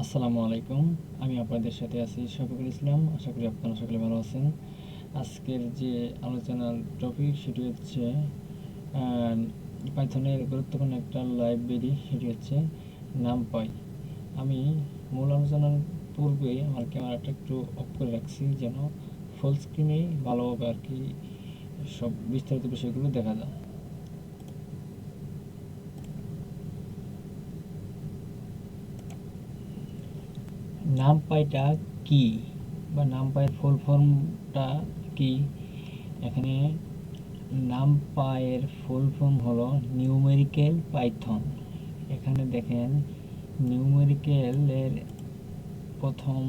আসসালামু আলাইকুম। আমি আপনাদের সাথে আছি শফিকুল ইসলাম। আশা করি আপনারা সকলে ভালো আছেন। আজকের যে আলোচনার টপিক সেটি হচ্ছে পাইথনের গুরুত্বপূর্ণ একটা লাইব্রেরি, সেটি হচ্ছে নামপাই। আমি মূল আলোচনার পূর্বে আমার ক্যামেরাটা একটু অফ করে রাখছি যেন ফুল স্ক্রিনে ভালোভাবে আর কি সব বিস্তারিত বিষয়গুলো দেখা যায়। নামপাইটা কি বা নামপাইয়ের ফুল ফর্মটা কি? এখানে নামপাইয়ের ফুল ফর্ম হলো নিউমেরিক্যাল পাইথন। এখানে দেখেন নিউমেরিক্যালের প্রথম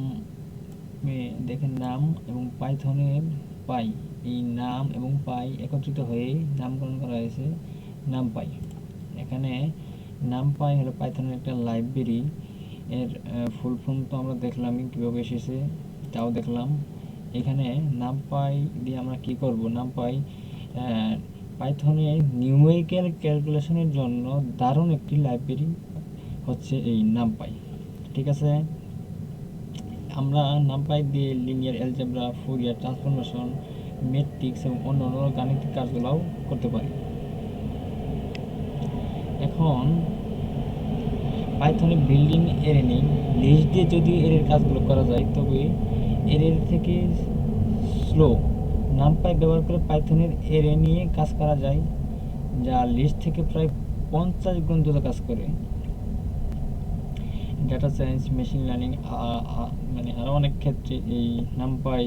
দেখেন নাম এবং পাইথনের পাই, এই নাম এবং পাই একত্রিত হয়ে নামকরণ করা হয়েছে নামপাই। এখানে নামপাই হলো পাইথনের একটা লাইব্রেরি। এর ফুল ফর্ম তো আমরা দেখলামই কীভাবে এসেছে, তাও দেখলাম। এখানে নামপাই দিয়ে আমরা কি করব? নামপাই পাইথনে নিউমেরিক্যাল ক্যালকুলেশনের জন্য দারুণ একটি লাইব্রেরি হচ্ছে এই নামপাই। ঠিক আছে, আমরা নামপাই দিয়ে linear algebra, Fourier transformation, matrix এবং অন্যান্য গাণিতিক কাজগুলোও করতে পারি। এখন পাইথনে বিল্ডিং এরে নেই, লিস্ট দিয়ে যদি এর কাজগুলো করা যায় তবে এর থেকে স্লো। নামপাই ব্যবহার করে পাইথনের এরে নিয়ে কাজ করা যায়, যা লিস্ট থেকে প্রায় 50 গুণ দ্রুত কাজ করে। ডাটা সায়েন্স, মেশিন লার্নিং মানে আরও অনেক ক্ষেত্রে এই নামপাই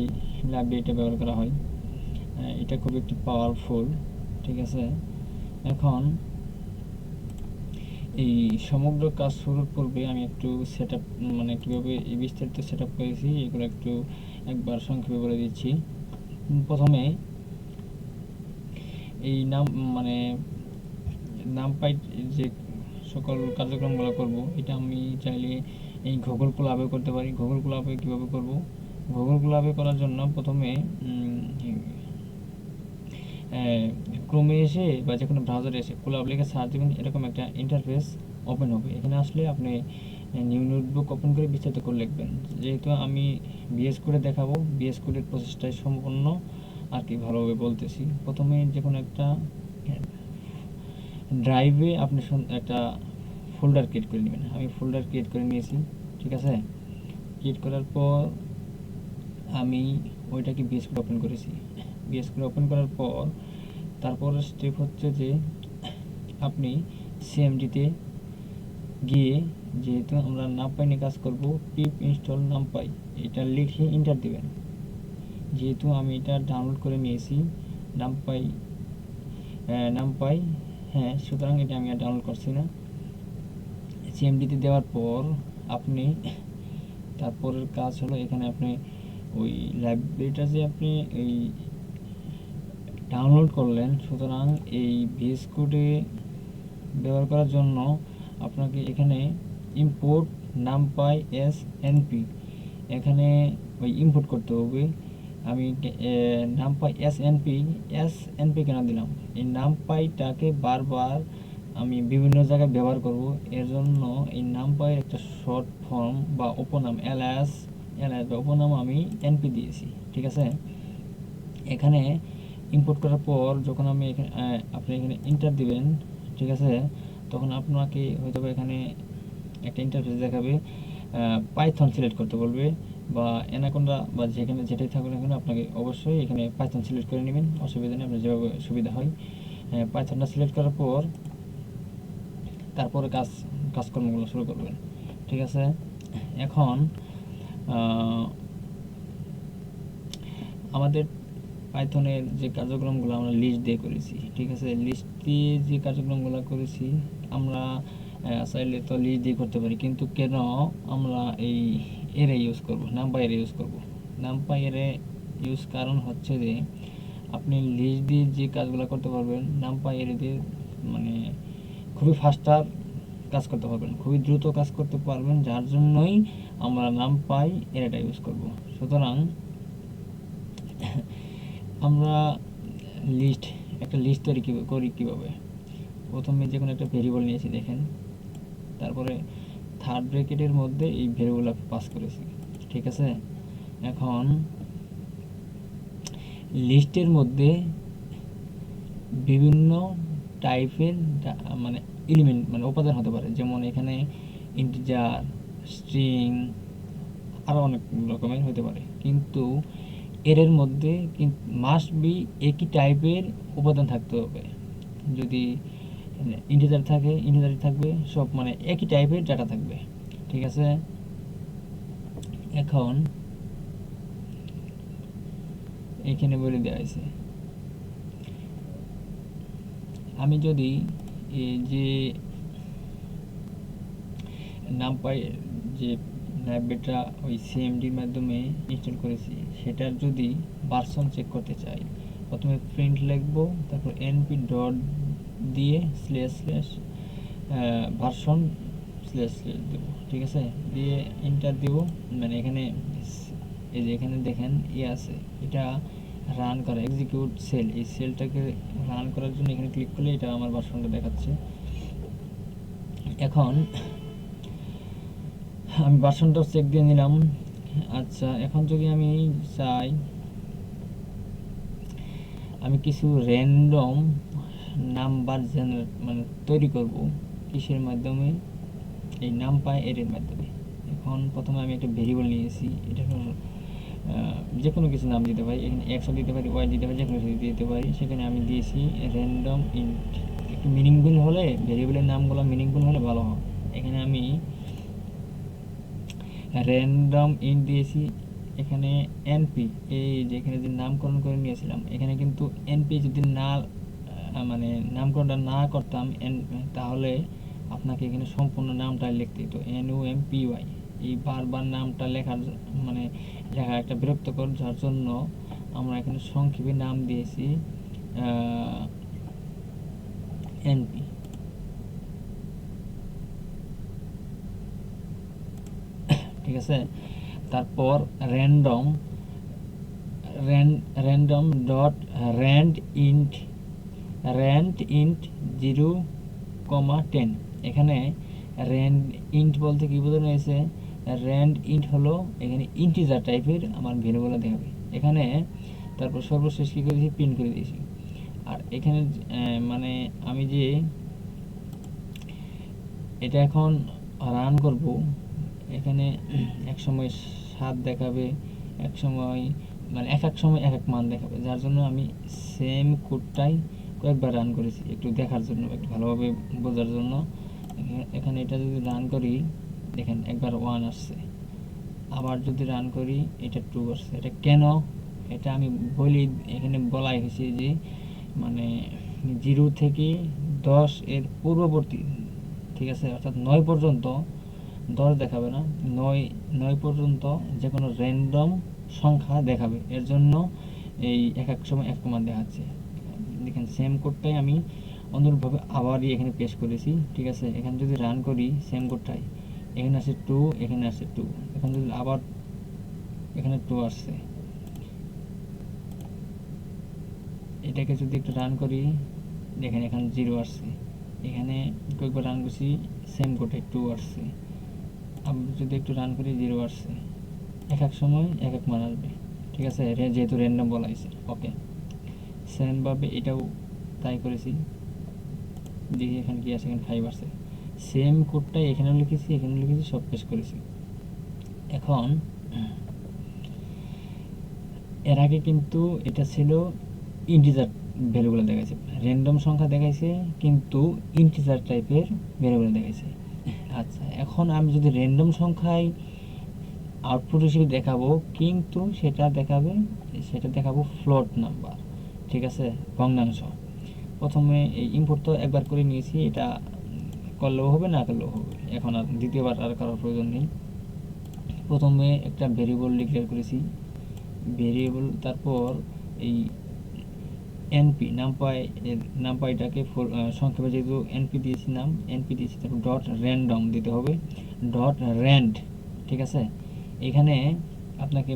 লাইব্রেরিটা ব্যবহার করা হয়। এটা খুব একটি পাওয়ারফুল। ঠিক আছে, এখন এই সমগ্র কাজ শুরুর পূর্বে আমি একটু সেট আপ মানে কীভাবে এই বিস্তারিত সেট আপ করেছি এগুলো একটু একবার সংক্ষেপে বলে দিচ্ছি। প্রথমে এই নামপাই যে সকল কার্যক্রমগুলো করব, এটা আমি চাইলে এই গুগল ক্লাবে করতে পারি। গুগল ক্লাবে কীভাবে করব? গুগল ক্লাবে করার জন্য প্রথমে ক্রোমে এসে বা যে কোনো ব্রাউজারে এসে ক্লাব লিখে সার্চ দেবেন, এরকম একটা ইন্টারফেস ওপেন হবে। এখানে আসলে আপনি নিউ নোটবুক ওপেন করে বিস্তারিত করে লিখবেন। যেহেতু আমি বিএস কোডে দেখাবো, বিএস কোডের প্রসেসটাই সম্পূর্ণ আর কি ভালোভাবে বলতেছি। প্রথমে যে কোনো একটা ড্রাইভে আপনি একটা ফোল্ডার ক্রিয়েট করে নেবেন। আমি ফোল্ডার ক্রিয়েট করে নিয়েছি। ঠিক আছে, ক্রিয়েট করার পর আমি ওইটাকে বিএস কোড ওপেন করেছি। বিএস কোড ওপেন করার পর তারপরের স্টেপ হচ্ছে যে আপনি সিএমডিতে গিয়ে, যেহেতু আমরা নামপাই নিয়ে কাজ করব, পিপ ইনস্টল নামপাই এটা লিখে এন্টার দিবেন। যেহেতু আমি এটা ডাউনলোড করে নিয়েছি নামপাই, হ্যাঁ, সুতরাং এটা আমি আর ডাউনলোড করছি না। সিএমডিতে দেওয়ার পর আপনি তারপরের কাজ হলো এখানে আপনি ওই লাইব্রেরিটা যে আপনি এই ডাউনলোড করলেন, সুতরাং এই ভিএস কোডে ব্যবহার করার জন্য আপনাকে এখানে ইম্পোর্ট নামপাই এসএনপি এখানে ওই ইম্পোর্ট করতে হবে। আমি নামপাই এসএনপি কেন দিলাম? এই নামপাইটাকে বারবার আমি বিভিন্ন জায়গায় ব্যবহার করব, এর জন্য এই নামপাইয়ের একটা শর্ট ফর্ম বা উপনাম এলএস বা উপনাম আমি এনপি দিয়েছি। ঠিক আছে, এখানে ইম্পোর্ট করার পর যখন আমি আপনি এখানে এন্টার দিবেন, ঠিক আছে, তখন আপনাকে হয়তো এখানে একটা ইন্টারফেস দেখাবে, পাইথন সিলেক্ট করতে বলবে বা অ্যানাকোন্ডা বা যেখানে যেটাই থাকুক না কেন আপনাকে অবশ্যই এখানে পাইথন সিলেক্ট করে নেবেন। অসুবিধা নেই, আপনার যেভাবে সুবিধা হয়। পাইথনটা সিলেক্ট করার পর তারপরে কাজকর্মগুলো শুরু করবেন। ঠিক আছে, এখন আমাদের পাইথনের যে কার্যক্রমগুলো আমরা লিস্ট দিয়ে করেছি। ঠিক আছে, লিস্ট দিয়ে যে কার্যক্রমগুলো করেছি আমরা চাইলে তো লিস্ট দিয়ে করতে পারি, কিন্তু কেন আমরা এই এরে ইউজ করব, নামপাই এরে ইউজ করব? নামপাই এরে ইউজ কারণ হচ্ছে যে আপনি লিস্ট দিয়ে যে কাজগুলো করতে পারবেন, নামপাই এরে দিয়ে মানে খুবই ফাস্টার কাজ করতে পারবেন, খুবই দ্রুত কাজ করতে পারবেন, যার জন্যই আমরা নামপাই এরেটা ইউজ করব। সুতরাং আমরা একটা লিস্ট তৈরি করি কীভাবে? প্রথমে যে কোনো একটা ভেরিয়েবল নিয়েছি দেখেন, তারপরে থার্ড ব্র্যাকেটের মধ্যে এই ভ্যালুগুলো পাস করেছি, ঠিক আছে। এখন লিস্টের মধ্যে বিভিন্ন টাইপের মানে এলিমেন্ট মানে উপাদান হতে পারে, যেমন এখানে ইন্টিজার, স্ট্রিং, আরও অনেক রকমের হতে পারে, কিন্তু এর মধ্যে মাস্ট বি একই টাইপের উপাদান থাকতে হবে। যদি ইন্টিজার থাকে, ইন্টিজারই থাকবে, সব মানে একই টাইপের ডাটা থাকবে, ঠিক আছে। এখন এখানে বলে দেওয়া হয়েছে, আমি যদি এই যে নামপাই যে ল্যাবটা ওই সিএমডির মাধ্যমে ইনস্টল করেছি, সেটার যদি ভার্সন চেক করতে চাই, প্রথমে প্রিন্ট লিখবো, তারপর এনপি ডট দিয়ে slash slash version slash slash দেবো, ঠিক আছে, দিয়ে এন্টার দেব। মানে এখানে এই যে এখানে দেখেন আছে, এটা রান করা এক্সিকিউট সেল, এই সেলটাকে রান করার জন্য এখানে ক্লিক করলে এটা আমার ভার্সনটা দেখাচ্ছে। এখন আমি ভার্সনটাও চেক দিয়ে নিলাম। আচ্ছা, এখন যদি আমি চাই আমি কিছু র্যান্ডম নাম্বার জেনারেট মানে তৈরি করব, কিসের মাধ্যমে, এই নামপাই এর মাধ্যমে। এখন প্রথমে আমি একটা ভেরিয়েবল নিয়েছি, এটা যে কোনো কিছু নাম দিতে পারি, এখানে এক্সও দিতে পারি, ওয়াই দিতে পারি, যে কোনো কিছু দিতে পারি। সেখানে আমি দিয়েছি র্যান্ডম ইন্ট, একটু মিনিংফুল হলে, ভেরিয়েবলের নামগুলো মিনিংফুল হলে ভালো হয়। এখানে আমি র্যান্ডম ইন্ট দিয়েছি, এখানে এনপি, এই যেখানে যে নামকরণ করে নিয়েছিলাম, এখানে কিন্তু এনপি যদি না মানে নামকরণটা না করতাম তাহলে আপনাকে এখানে সম্পূর্ণ নামটা লিখতে হতো, NOMPY। এই বারবার নামটা লেখার মানে লেখা একটা বিরক্তকর, যার জন্য আমরা এখানে সংক্ষেপে নাম দিয়েছি এনপি। ঠিক আছে, তারপর র্যান্ডম ডট র্যান্ড ইন্ট 0,10। এখানে র্যান্ড ইন্ট বলতে কি বোঝানো হয়েছে, র্যান্ড ইন্ট হলো এখানে ইন্টিজার টাইপের আমার ভ্যালুগুলো দেখাবে এখানে। তারপর সর্বশেষ কী করেছি, প্রিন্ট করে দিয়েছি। আর এখানে মানে আমি যে এটা এখন রান করব, এখানে এক সময় 7 দেখাবে, এক সময় মানে এক সময় এক মান দেখাবে, যার জন্য আমি সেম কোডটাই কয়েকবার রান করেছি একটু দেখার জন্য, একটু ভালোভাবে বোঝার জন্য। এখানে এটা যদি রান করি, দেখেন একবার 1 আসছে, আবার যদি রান করি এটা 2 আসছে। এটা কেন, এটা আমি বলি, এখানে বলাই হয়েছে যে মানে 0 থেকে 10 এর পূর্ববর্তী, ঠিক আছে, অর্থাৎ 9 পর্যন্ত, 10 দেখাবে না, 9 পর্যন্ত যে কোনো র্যান্ডম সংখ্যা দেখাবে, এর জন্য এই এক সময় এক মান দেখাচ্ছে। দেখেন সেম কোডটাই আমি অনুরূপভাবে আবারই এখানে পেশ করেছি, ঠিক আছে। এখানে যদি রান করি সেম কোডটাই, এখানে আসে 2, এখানে আসে 2, এখন যদি আবার এখানে 2 আসছে, এটাকে যদি একটু রান করি, দেখেন এখানে 0 আসছে, এখানে কয়েকবার রান করছি সেম কোডে 2 আসছে, আমি যদি একটু রান করি 0 আসছে। এক সময় এক মান আসবে, ঠিক আছে, যেহেতু র্যান্ডম বলা হয়েছে। ওকে, সেমভাবে এটাও তাই করেছি, দেখি এখানে কি আছে, এখানে 5 আসছে। সেম কোডটাই এখানেও লিখেছি, এখানেও লিখেছি, সব পেশ করেছি। এখন এর আগে কিন্তু এটা ছিল ইন্টিজার ভ্যালুগুলো দেখাইছে, র্যান্ডম সংখ্যা দেখাইছে, কিন্তু ইন্টিজার টাইপের ভ্যালুগুলো দেখাইছে। আচ্ছা, এখন আমি যদি র্যান্ডম সংখ্যায় আউটপুট হিসেবে দেখাবো, কিন্তু সেটা দেখাবো ফ্লোট নাম্বার, ঠিক আছে, ভগ্নাংশ। প্রথমে এই ইম্পোর্ট তো একবার করে নিয়েছি, এটা করলেও হবে, না করলেও হবে, এখন আর দ্বিতীয়বার আর করার প্রয়োজন নেই। প্রথমে একটা ভেরিয়েবল ডিক্লেয়ার করেছি, ভেরিয়েবল, তারপর এই এনপি নামপাইটাকে সংক্ষেপে যেহেতু এনপি দিয়েছি, এনপি দিয়েছি, তারপর ডট র্যান্ডম দিতে হবে, ডট র্যান্ড, ঠিক আছে। এখানে আপনাকে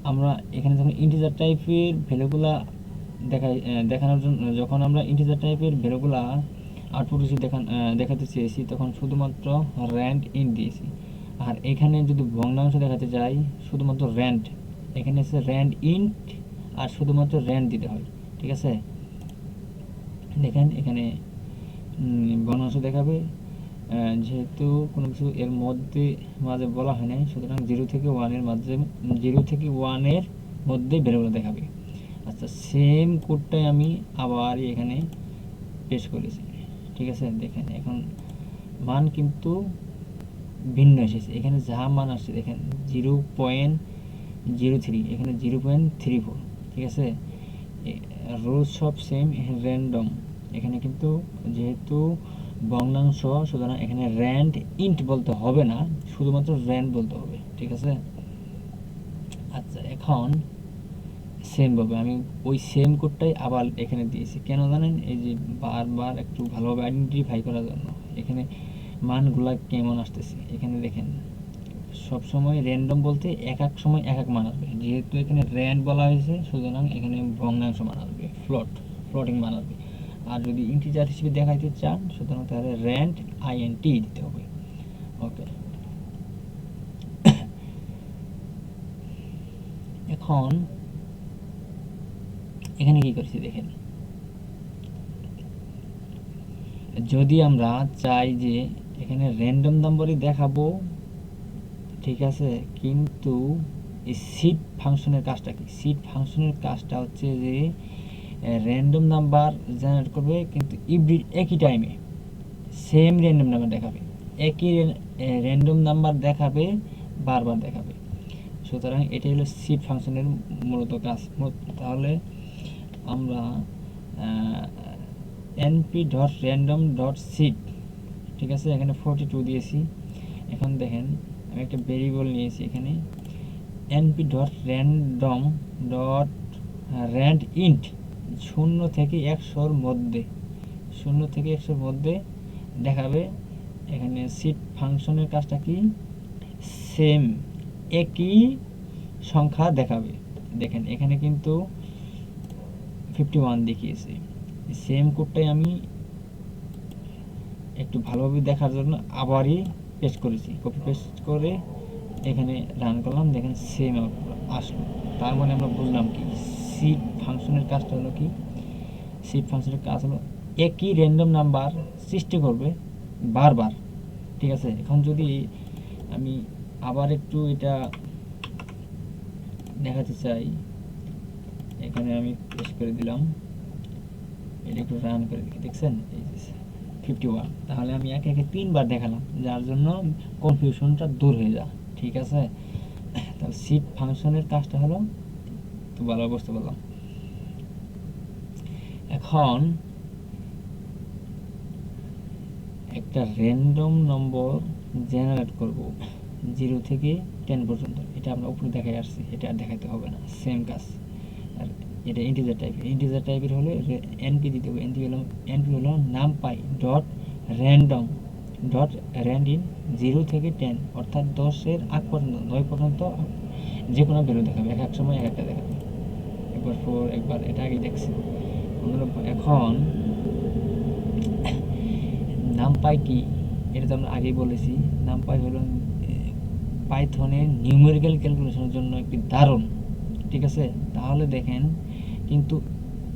আমরা এখানে যখন ইন্টিজার টাইপের ভ্যালুগুলা দেখানোর জন্য, যখন আমরা ইন্টিজার টাইপের ভ্যালুগুলা আউটপুট হিসেবে দেখাতে চেয়েছি, তখন শুধুমাত্র র্যান্ড ইন্ট দিয়েছি। আর এখানে যদি ভগ্নাংশ দেখাতে চাই, শুধুমাত্র র্যান্ড, এখানে এসে র্যান্ড ইন্ট আর শুধুমাত্র র্যান্ড দিতে হয়। ঠিক আছে, দেখেন এখানে ভগ্নাংশ দেখাবে, যেহেতু কোনো কিছু এর মাঝে বলা হয় নাই, সুতরাং 0 থেকে 1-এর মধ্যে ভ্যারিয়েবল দেখাবে। আচ্ছা, সেম কোডটাই আমি আবার এখানে পেস্ট করেছি। ঠিক আছে, দেখেন এখন মান কিন্তু ভিন্ন এসেছে। এখানে যা মান আসছে দেখেন 0.03, এখানে 0.34। ঠিক আছে, রোজ সব সেম, র্যান্ডম। এখানে কিন্তু যেহেতু ভগ্নাংশ, সুতরাং এখানে র্যান্ড ইন্ট বলতে হবে না, শুধুমাত্র র্যান্ড বলতে হবে। ঠিক আছে, আচ্ছা এখন সেমভাবে আমি ওই সেম কোডটাই আবার এখানে দিয়েছি। কেন জানেন? এই যে বারবার একটু ভালোভাবে আইডেন্টিফাই করার জন্য। এখানে মানগুলা কেমন আসতেছে এখানে দেখেন, সবসময় র্যান্ডম বলতে এক এক সময় এক এক মান আসবে। যেহেতু এখানে র্যান্ড বলা হয়েছে, সুতরাং এখানে ভগ্নাংশ মান আসবে, ফ্লোটিং মান আসবে। আর যদি ইন্টিজার হিসেবে দেখাইতে চান, সুতরাং তাহলে র্যান্ড আইএনটি দিতে হবে। ওকে, এখন এখানে কি করেছি দেখেন, যদি আমরা চাই যে এখানে র্যান্ডম নাম্বারই দেখাবো, ঠিক আছে, কিন্তু এই সিট ফাংশনের কাজটা কি? সিট ফাংশনের কাজটা হচ্ছে যে র্যান্ডম নাম্বার জেনারেট করবে, কিন্তু একই টাইমে সেম র্যান্ডম নাম্বার দেখাবে, একই র্যান্ডম নাম্বার দেখাবে, বারবার দেখাবে। সুতরাং এটাই হলো সিট ফাংশনের মূলত কাজ। তাহলে আমরা np.random.seed, ঠিক আছে, এখানে 42 দিয়েছি। এখন দেখেন আমি একটা ভেরিয়েবল নিয়েছি এখানে, np.random.randint 0 থেকে 100-র মধ্যে দেখাবে। এখানে সিট ফাংশনের কাজটা কি? সেম, একই সংখ্যা দেখাবে। দেখেন এখানে কিন্তু 51 দেখিয়েছে। সেম কোডটাই আমি একটু ভালোভাবে দেখার জন্য আবারই পেস্ট করেছি, কপি পেস্ট করে এখানে রান করলাম, দেখেন সেম আসলো। তার মানে আমরা বুঝলাম কি, সিট ফাংশনের কাজটা হলো কি? সিট ফাংশনের কাজ হলো একই র্যান্ডম নাম্বার সৃষ্টি করবে বারবার। ঠিক আছে, এখন যদি আমি আবার একটু এটা দেখাতে চাই, এখানে আমি পেস্ট করে দিলাম, এটা একটু রান করে দেখি, দেখছেন এই যে 51। তাহলে আমি একে একে 3বার দেখালাম, যার জন্য কনফিউশনটা দূর হয়ে যায়। ঠিক আছে, তাহলে সিট ফাংশনের কাজটা হলো, তো ভালো বুঝতে পারলাম। এখন একটা র্যান্ডম নম্বর জেনারেট করব 0 থেকে 10 পর্যন্ত। এটা আমরা উপরে দেখাই আসছি, এটা আর দেখাতে হবে না, সেম কাজ। আর এটা ইন্টিজার টাইপের হলে এনপি দিতে হবে। এনপি হলো NumPy dot random dot RAND in 0 থেকে 10, অর্থাৎ 10-এর আগ পর্যন্ত, 9 পর্যন্ত যে কোনো ভ্যালু দেখাবে, এক এক সময় এক একটা দেখাবে। একবার 4, একবার, এটা আগেই দেখছি। এখন নামপাই কি, এটা তো আমরা আগেই বলেছি। নামপাই হলো পাইথনের নিউমেরিক্যাল ক্যালকুলেশনের জন্য একটি দারুণ। ঠিক আছে, তাহলে দেখেন কিন্তু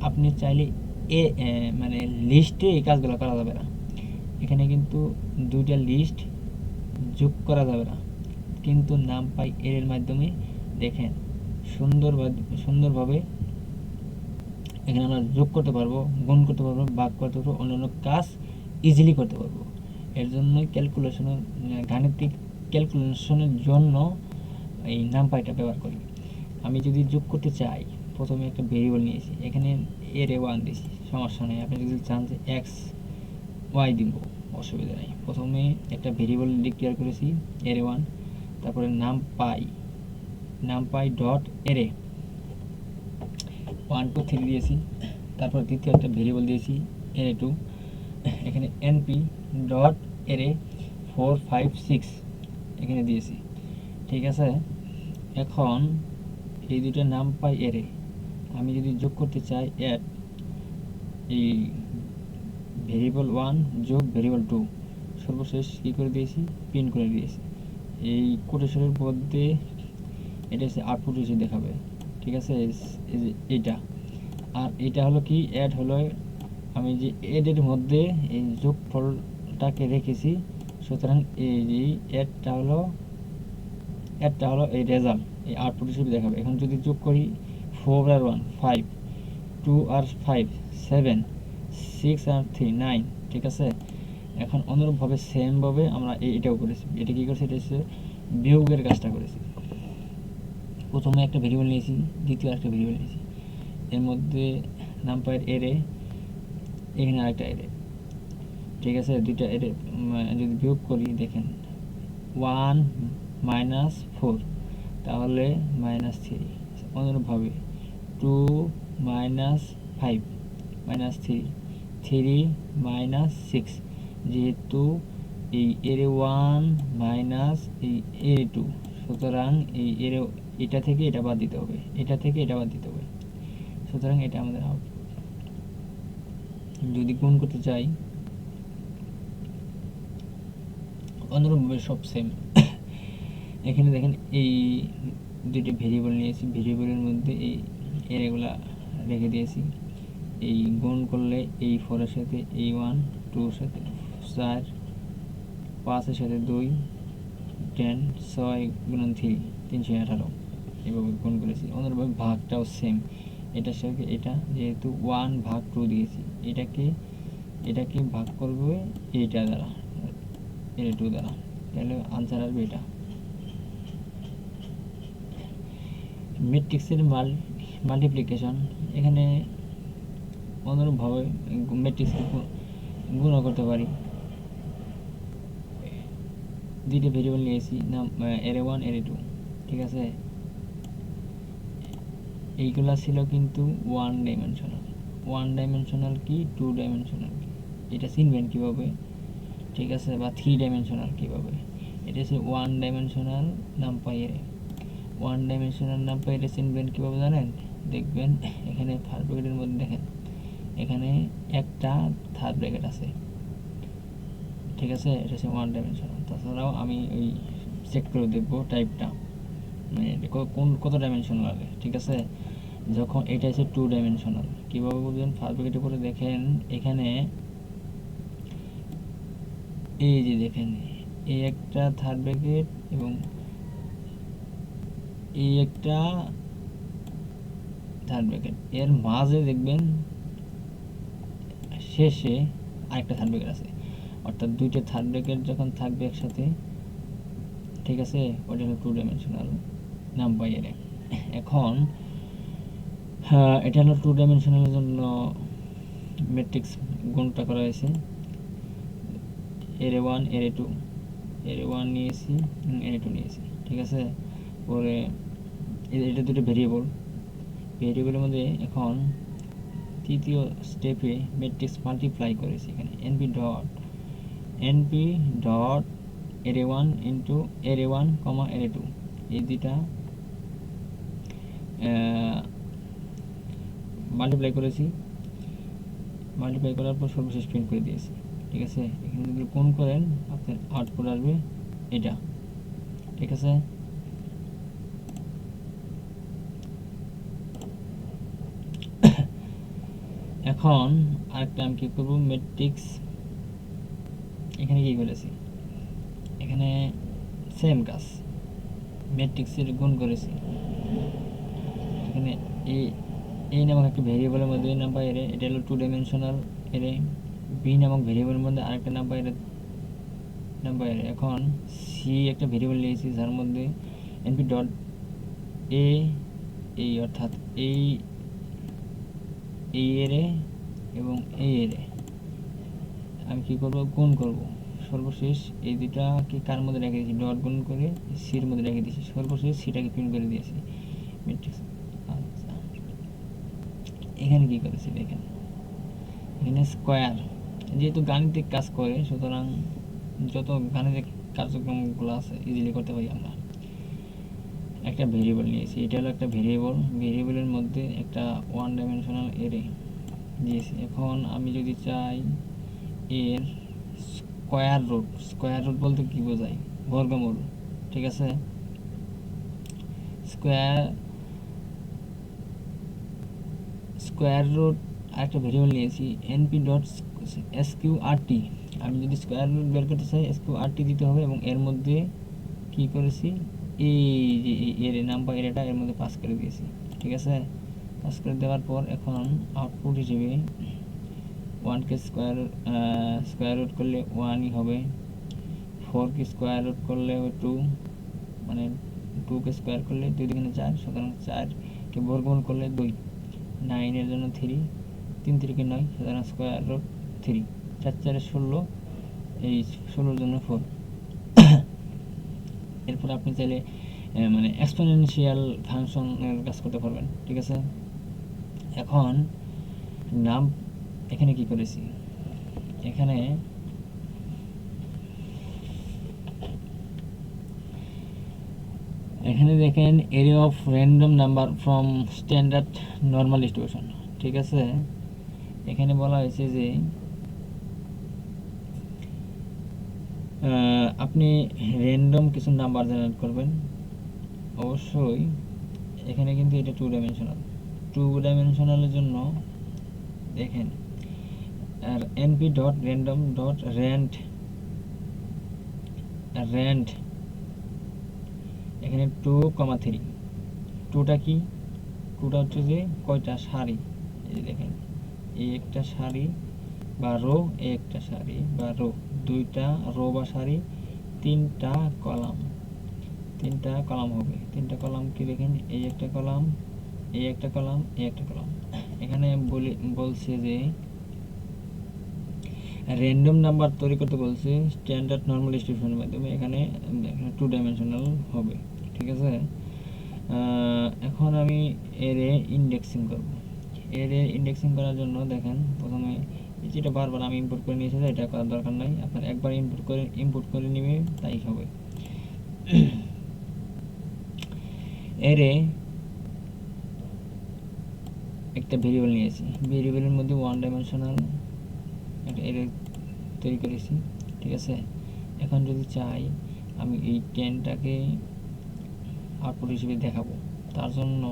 আপনি চাইলে মানে লিস্টে এই কাজগুলো করা যাবে না। এখানে কিন্তু 2টা লিস্ট যোগ করা যাবে না, কিন্তু নামপাই এর মাধ্যমে দেখেন সুন্দরভাবে এখানে আমরা যোগ করতে পারবো, গুণ করতে পারবো, ভাগ করতে পারবো, অন্যান্য কাজ ইজিলি করতে পারবো। এর জন্যই গাণিতিক ক্যালকুলেশনের জন্য এই নামপাইটা ব্যবহার করি। আমি যদি যোগ করতে চাই, প্রথমে একটা ভেরিয়েবল নিয়েছি, এখানে array1 দিয়েছি, সমস্যা নেই। আপনি যদি চান যে xy দিব, অসুবিধা নেই। প্রথমে একটা ভেরিয়েবল ডিক্লেয়ার করেছি array1, তারপরে নামপাই ডট অ্যারে 1 2 3 দিয়েছি, তারপর দ্বিতীয় একটা ভেরিয়েবল দিয়েছি array2, এখানে np ডট অ্যারে 4 5 6 এখানে দিয়েছি। ঠিক আছে, এখন এই দুটো নামপাই অ্যারে আমি যদি যোগ করতে চাই, এই ভেরিয়েবল 1 যোগ ভেরিয়েবল 2 সর্বশেষ কী করে দিয়েছি, প্রিন্ট করে দিয়েছি। এই কোটেশনের মধ্যে এটা হচ্ছে আউটপুট হিসেবে দেখাবে, ঠিক আছে। এই যে এইটা, আর এটা হলো কি অ্যাড হলো, আমি যে এডের মধ্যে এই যোগফলটাকে রেখেছি, সুতরাং এই যে অ্যাডটা হলো এই রেজাল্ট, এই আউটপুট হিসেবে দেখাবে। এখন যদি যোগ করি 4 আর 1 5, 2 আর 5 7, 6 আর 3 9, ঠিক আছে। এখন অনুরূপভাবে সেমভাবে আমরা এটাও করেছি। এটা কী করেছি, এটা হচ্ছে বিয়োগের কাজটা করেছি। প্রথমে একটা ভেরিয়েবল নিয়েছি, দ্বিতীয় একটা ভেরিয়েবল নিয়েছি, এর মধ্যে নাম্পারের এরে, এখানে আরেকটা এরে, ঠিক আছে। দুইটা এরে যদি বিয়োগ করি, দেখেন 1 -4 তাহলে -3। অনুরূপভাবে 2 -5 -3, 3 -6, যেহেতু এই এরে 1 মাইনাস এই এরে 2, সুতরাং এই এরে এটা থেকে এটা বাদ দিতে হবে, এটা থেকে এটা বাদ দিতে হবে, সুতরাং এটা আমাদের আউটপুট। যদি গুণ করতে চাই, অনুরূপভাবে সব সেম। এখানে দেখেন এই দুটি ভেরিয়েবল নিয়েছি, ভেরিয়েবলের মধ্যে এই এরেগুলা রেখে দিয়েছি। এই গুণ করলে এই 4 এর সাথে এই 1, 2 এর সাথে 4, 5 এর সাথে 2, 10, 6 গুণন 3, 318 এভাবে গুণ করেছি। অনুরূপভাবে ভাগটাও সেম, এটার সাথে এটা, যেহেতু 1/2 দিয়েছি, এটাকে ভাগ করবে এইটা দ্বারা, এটা 2 দ্বারা, তাহলে আনসার আসবে এটা। ম্যাট্রিক্সের মাল্টিপ্লিকেশন, এখানে অনুরূপভাবে ম্যাট্রিক্সকে গুণ করতে পারি। দুইটা ভেরিয়েবল নিয়েছি, নাম এরে 1 এরে 2, ঠিক আছে। এইগুলা ছিল কিন্তু 1 ডাইমেনশনাল। 1 ডাইমেনশনাল কি, 2 ডাইমেনশনাল কি, এটা চিনবেন কীভাবে, ঠিক আছে, বা 3 ডাইমেনশনাল কীভাবে। এটা হচ্ছে 1 ডাইমেনশনাল নাম্পাই এরে। 1 ডাইমেনশনাল নাম্পাই এরে চিনবেন কীভাবে জানেন, দেখবেন এখানে থার্ড ব্র্যাকেটের মধ্যে দেখেন, এখানে একটা থার্ড ব্র্যাকেট আছে, ঠিক আছে। এটা হচ্ছে 1 ডাইমেনশনাল। তাছাড়াও আমি ওই চেক করে দেখবো টাইপটা, মানে কত ডাইমেনশনাল লাগে, ঠিক আছে। যখন এটা হচ্ছে 2 ডাইমেনশনাল, কীভাবে বুঝবেন, ফার্স্ট ব্র্যাকেটের পরে দেখেন এখানে এই যে দেখেন এই একটা থার্ড ব্র্যাকেট এবং এই একটা থার্ড ব্র্যাকেট, এর মাঝে দেখবেন শেষে আরেকটা থার্ড ব্র্যাকেট আছে, অর্থাৎ দুইটা থার্ড ব্র্যাকেট যখন থাকবে একসাথে, ঠিক আছে, ওটা হলো 2 ডাইমেনশনাল নাম্পাই এরে। এখন এটা হলো 2 ডাইমেনশনালের জন্য ম্যাট্রিক্স গুণটা করা হয়েছে, এরে 1 এরে 2, এরে 1 নিয়েছি, এরে 2 নিয়েছি, ঠিক আছে। পরে এটা দুটো ভেরিয়েবলের মধ্যে এখন তৃতীয় স্টেপে ম্যাট্রিক্স মাল্টিপ্লাই করেছি। এখানে এনপি ডট এরে 1 ইন্টু এরে 1 কমা এরে 2, এই দুইটা মাল্টিপ্লাই করেছি। মাল্টিপ্লাই করার পর সর্বশেষ প্রিন্ট করে দিয়েছি, ঠিক আছে। এখানে যদি গুণ করেন আপনার আউটপুট আসবে এটা, ঠিক আছে। এখন আরেকটা আমি কী করবো, ম্যাট্রিক্স এখানে কী করেছি, এখানে সেম কাজ, ম্যাট্রিক্সের গুণ করেছি। এখানে এই নামক একটা ভেরিয়েবলের মধ্যে নাম্বার এরে, এটা হলো 2 ডাইমেনশনাল এরে। বি নামক ভেরিয়েবলের মধ্যে আরেকটা নাম্বার এরে। এখন সি একটা ভেরিয়েবল নিয়েছি, যার মধ্যে এনপি ডট এই অর্থাৎ এই এরে এবং এই এরে আমি কী করবো, গুণ করব। সর্বশেষ এই দুটাকে কার মধ্যে রেখে দিয়েছি, ডট গুণ করে সির মধ্যে রেখে দিয়েছি, সর্বশেষ সিটাকে প্রিন্ট করে দিয়েছি ম্যাট্রিক্স। আচ্ছা, এখানে কী করেছি দেখেন, এখানে স্কোয়ার, যেহেতু গাণিতিক কাজ করে, সুতরাং যত গাণিতিক কার্যক্রমগুলো আছে ইজিলি করতে পারি আমরা। একটা ভেরিয়েবল নিয়েছি, এটা হলো একটা ভেরিয়েবলের মধ্যে একটা 1 ডাইমেনশনাল এরে দিয়েছি। এখন আমি যদি চাই এর স্কোয়ার রুট বলতে কি বোঝায়? বর্গমূল। ঠিক আছে, স্কোয়ার রুট আরেকটা ভেরিয়েবল নিয়েছি np ডট sqrt। আমি যদি স্কোয়ার রুট বের করতে চাই sqrt দিতে হবে, এবং এর মধ্যে কি করেছি, এই যে এর নাম্বার এরিয়াটা এর মধ্যে পাস করে দিয়েছি। ঠিক আছে, পাস করে দেওয়ার পর এখন আউটপুট হিসেবে 1কে স্কোয়ার রুট করলে 1ই হবে, 4কে স্কোয়ার রুট করলে 2, মানে 2কে স্কোয়ার করলে 2 দুগুণে 4, সুতরাং 4কে বর্গমূল করলে 2, 9 এর জন্য 3, 3 3কে 9, সুতরাং স্কোয়ার রুট 3, 4 4 16, এই 16 জন্য 4। এরপর আপনি চাইলে মানে এক্সপোনেনশিয়াল ফাংশনের কাজ করতে পারবেন। ঠিক আছে, এখন নাম এখানে কি করেছি, এখানে দেখেন area of random number from standard normal distribution. ঠিক আছে, এখানে বলা হয়েছে যে আপনি র্যান্ডম কিছু নাম্বার জেনারেট করবেন। অবশ্যই এখানে কিন্তু এটা 2 ডাইমেনশনালের জন্য দেখেন আর np dot random dot RAND এখানে 2,3। 2টা কি, 2টা হচ্ছে যে কয়টা সারি, এই দেখেন এই একটা সারি বা রো, এই একটা সারি বা রো, 2টা রো বা সারি, 3টা কলাম, 3টা কলাম হবে। 3টা কলাম কি দেখেন, এই একটা কলাম, এই একটা কলাম, এই একটা কলাম। এখানে বলছে যে র্যান্ডম নাম্বার তৈরি করতে বলছে স্ট্যান্ডার্ড নর্মাল ডিস্ট্রিবিউশনের মাধ্যমে। এখানে 2 ডাইমেনশনাল হবে। ঠিক আছে, এখন আমি এরে ইন্ডেক্সিং করব। এরে ইন্ডেক্সিং করার জন্য দেখেন প্রথমে যেটা বারবার আমি ইম্পোর্ট করে নিয়েছি, এটা করার দরকার নাই, আপনার একবার ইম্পোর্ট করে নেবে তাই হবে। এরে একটা ভেরিয়েবল নিয়েছি, ভেরিয়েবলের মধ্যে 1 ডাইমেনশনাল একটা এরে তৈরি করেছি। ঠিক আছে, এখন যদি চাই আমি এই 10টাকে আউটপুট হিসেবে দেখাবো, তার জন্য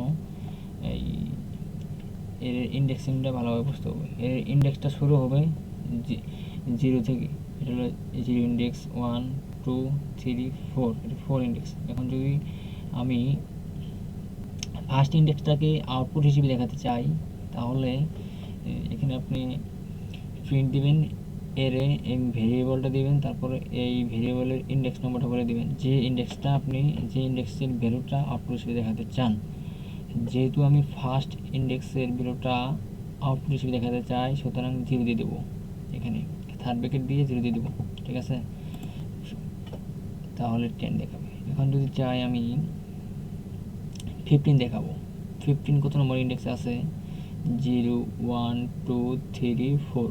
এই এর ইন্ডেক্সিংটা ভালোভাবে বুঝতে হবে। এর ইন্ডেক্সটা শুরু হবে 0 থেকে, এটা হলো 0 ইন্ডেক্স, 1 2 3 4, এটা 4 ইন্ডেক্স। এখন যদি আমি ফার্স্ট ইন্ডেক্সটাকে আউটপুট হিসেবে দেখাতে চাই, তাহলে এখানে আপনি প্রিন্ট দিবেন এরে, এই ভেরিয়েবলটা দিবেন, তারপরে এই ভেরিয়েবলের ইন্ডেক্স নম্বরটা বলে দিবেন, যে ইন্ডেক্সটা আপনি যে ইন্ডেক্সের ভ্যালুটা আউটপুট হিসেবে দেখাতে চান। যেহেতু আমি ফার্স্ট ইন্ডেক্সের ভ্যালুটা আউটপুট হিসেবে দেখাতে চাই, সুতরাং 0 দিয়ে দেবো, এখানে থার্ড ব্র্যাকেট দিয়ে 0 দিয়ে দেবো। ঠিক আছে, তাহলে 10 দেখাবে। এখন যদি চাই আমি 15 দেখাবো, 15 কত নম্বর ইন্ডেক্সে আছে, 0 1 2 3 4,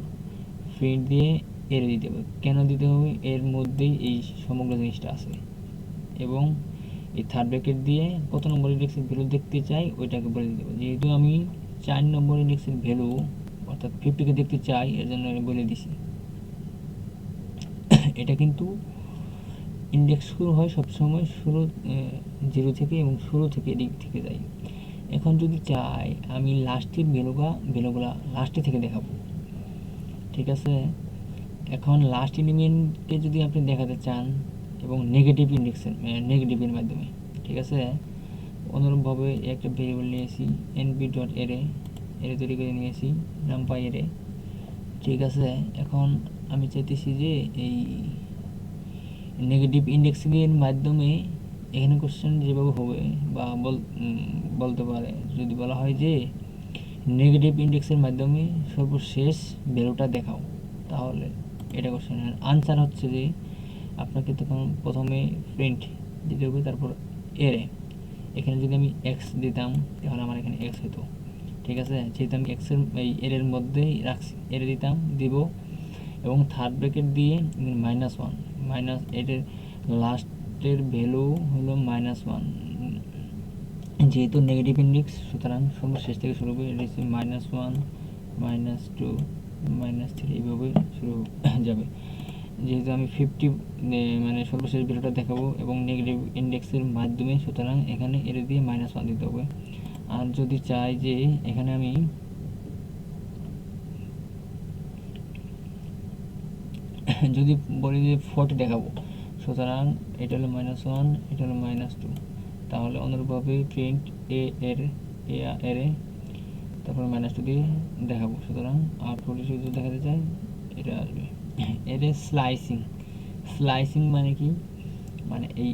প্রিন্ট দিয়ে এর দিতে হবে। কেন দিতে হবে, এর মধ্যেই এই সমগ্র জিনিসটা আছে, এবং এই থার্ড ব্র্যাকেট দিয়ে কত নম্বর ইন্ডেক্সের ভ্যালু দেখতে চাই ওইটাকে বলে দিতে হবে। যেহেতু আমি 4 নম্বর ইন্ডেক্সের ভ্যালু অর্থাৎ 50কে দেখতে চাই, এর জন্য বলে দিছি। এটা কিন্তু ইন্ডেক্স শুরু হয় সবসময় 0 থেকে, এবং শুরু থেকে এদিক থেকে যাই। এখন যদি চাই আমি লাস্টের ভ্যালুগুলা লাস্টে থেকে দেখাবো। ঠিক আছে, এখন লাস্ট এলিমেন্টকে যদি আপনি দেখাতে চান এবং নেগেটিভের মাধ্যমে, ঠিক আছে, অনুরূপভাবে একটা ভেরিয়েবল নিয়েছি np ডট এরে তৈরি করে নিয়েছি নাম্পাই এরে। ঠিক আছে, এখন আমি চাইতেছি যে এই নেগেটিভ ইন্ডেক্সিংয়ের মাধ্যমে এখানে কোশ্চেন যেভাবে হবে বা বলতে পারে, যদি বলা হয় যে নেগেটিভ ইন্ডেক্সের মাধ্যমে সর্বশেষ ভ্যালুটা দেখাও, তাহলে এটা কোশ্চেনের আনসার হচ্ছে যে আপনাকে তখন প্রথমে প্রিন্ট দিতে হবে, তারপর এরে। এখানে যদি আমি এক্স দিতাম তাহলে আমার এখানে এক্স হতো। ঠিক আছে, যেহেতু আমি এক্সের এই এর মধ্যেই রাখছি, এরে দিব, এবং থার্ড ব্র্যাকেট দিয়ে -1, মাইনাস এটার লাস্টের ভ্যালু হলো -1, যেহেতু নেগেটিভ ইন্ডেক্স সুতরাং সর্বশেষ থেকে শুরু করে এটা হচ্ছে -1 -2 -3 এইভাবে শুরু যাবে। যেহেতু আমি 50 মানে সর্বশেষ ভ্যালুটা দেখাবো এবং নেগেটিভ ইন্ডেক্সের মাধ্যমে, সুতরাং এখানে এর দিয়ে -1 দিতে হবে। আর যদি চাই যে এখানে আমি যদি বলি যে 40 দেখাবো, সুতরাং এটা হলো -1, এটা হলো -2, তাহলে অনুরূপভাবে প্রিন্ট এ এর তারপরে -2 দিয়ে দেখাবো। সুতরাং আউটপুটে যদি দেখাতে চাই এটা আসবে। এর স্লাইসিং মানে কি, মানে এই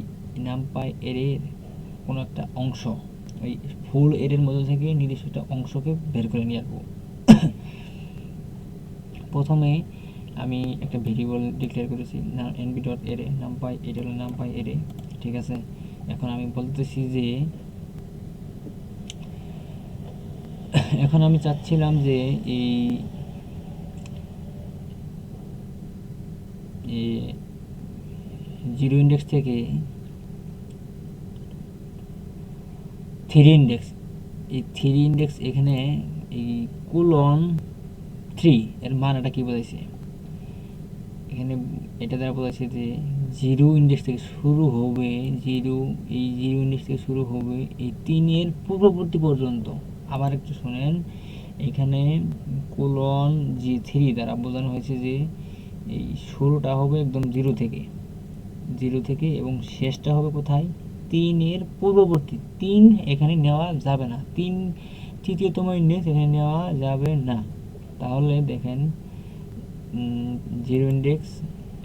নামপাই এর কোনো একটা অংশ ওই ফুল এর মধ্যে থেকে নির্দিষ্ট একটা অংশকে বের করে নিয়ে আসবো। প্রথমে আমি একটা ভেরিয়েবল ডিক্লেয়ার করেছি না nb.array নামপাই, এটা হলো নামপাই array, ঠিক আছে। এখন আমি বলতেছি যে এখন আমি চাচ্ছিলাম যে এই 0 ইন্ডেক্স থেকে 3 ইন্ডেক্স, এই 3 ইন্ডেক্স এখানে এই কোলন 3 এর মানটা কি বোঝাইছে, এখানে এটা দ্বারা বোঝাচ্ছে যে 0 ইন্ডেক্স থেকে শুরু হবে, এই 0 ইন্ডেক্স থেকে শুরু হবে এই 3 এর পূর্ববর্তী পর্যন্ত। আবার একটু শুনেন, এখানে কোলন G3 দ্বারা বোঝানো হয়েছে যে এই শুরুটা হবে একদম 0 থেকে এবং শেষটা হবে কোথায়, 3 এর পূর্ববর্তী। 3 এখানে নেওয়া যাবে না, 3 তৃতীয়তম ইন্ডেক্স এখানে নেওয়া যাবে না। তাহলে দেখেন 0 ইন্ডেক্স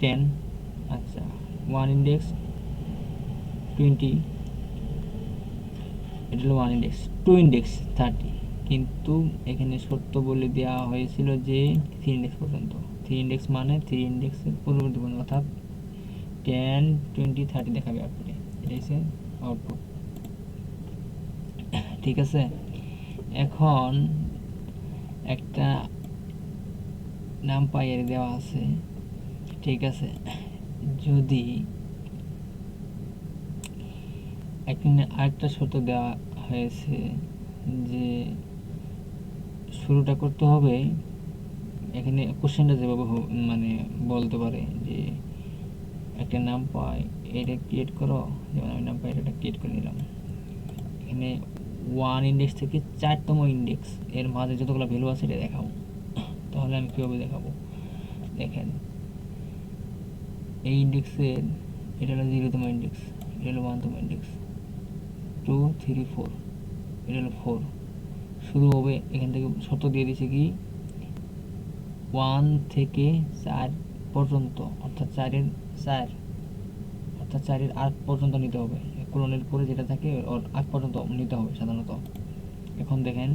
10, আচ্ছা 1 ইন্ডেক্স 20, এটা হলো 1 ইন্ডেক্স, 2 ইন্ডেক্স 30, কিন্তু এখানে শর্ত বলে দেওয়া হয়েছিল যে 3 ইন্ডেক্স পর্যন্ত। 3 ইন্ডেক্স মানে 3 ইন্ডেক্সের পূর্ববর্তী পর্যন্ত, অর্থাৎ 10, 20, 30 দেখাবে আউটপুটে। এটা হচ্ছে আউটপুট, ঠিক আছে। এখন একটা নামপাই এর দেওয়া আছে, ঠিক আছে। যদি আরেকটা শর্ত দেওয়া হয়েছে যে শুরুটা করতে হবে, এখানে কোশ্চেনটা যেভাবে মানে বলতে পারে যে একটা নামপাই এটা ক্রিয়েট করো, যেমন আমি নামপাই এটা ক্রিয়েট করে নিলাম। এখানে 1 ইন্ডেক্স থেকে 4তম ইন্ডেক্স এর মাঝে যতগুলো ভ্যালু আছে এটা দেখাবো। তাহলে আমি কীভাবে দেখাবো, দেখেন এই ইন্ডেক্সের এটা হলো 0তম ইন্ডেক্স, এটা হলো 1তম ইন্ডেক্স, 2, 3, 4, এটা হলো 4 শুরু হবে। এখান থেকে শর্ত দিয়ে দিয়েছে কি 1 থেকে 4 পর্যন্ত, অর্থাৎ 4 এর আগ পর্যন্ত নিতে হবে। কোলনের পরে যেটা থাকে ওর আগ পর্যন্ত নিতে হবে সাধারণত। এখন দেখেন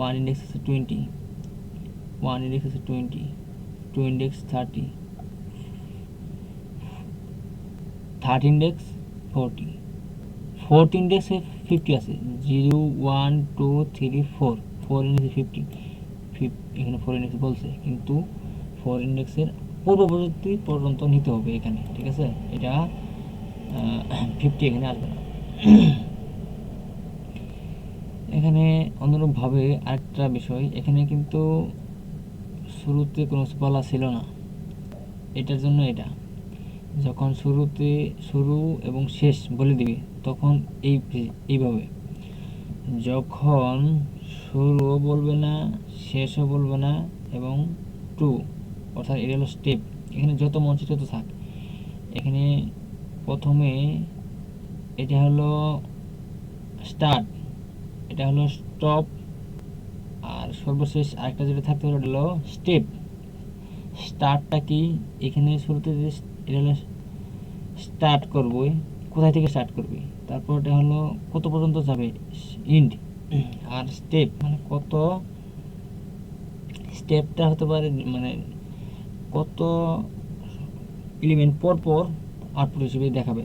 1 ইন্ডেক্স আছে 20, 1 ইন্ডেক্স আছে 20, 2 ইন্ডেক্স 30, 3rd ইন্ডেক্স 40, 4th ইন্ডেক্সে 50 আছে, 0, 1, 2, 3, 4, 4 ইন্ডেক্সে 50, এখানে 4 ইন্ডেক্স বলছে, কিন্তু 4 ইন্ডেক্সের পূর্ববর্তী পর্যন্ত নিতে হবে এখানে, ঠিক আছে। এটা 50 এখানে আসবে না। এখানে অনুরূপভাবে আরেকটা বিষয়, এখানে কিন্তু শুরুতে কোনো বলা ছিল না, এটার জন্য এটা যখন শুরু এবং শেষ বলে দিবে তখন এইভাবে, যখন শুরুও বলবে না শেষও বলবে না এবং 2, অর্থাৎ এটা হলো স্টেপ। এখানে যত মন চায় তত থাক। এখানে প্রথমে এটা হলো স্টার্ট, এটা হলো স্টপ, আর সর্বশেষ আরেকটা যেটা থাকতে পারে হলো স্টেপ। স্টার্টটা কি, এখানে শুরুতে যে এটা হলো স্টার্ট করবে, কোথায় থেকে স্টার্ট করবে, তারপর এটা হলো কত পর্যন্ত যাবে ইন্ড, আর স্টেপ মানে কত স্টেপটা হতে পারে মানে কত এলিমেন্ট পর পর আউটপুট হিসেবে দেখাবে।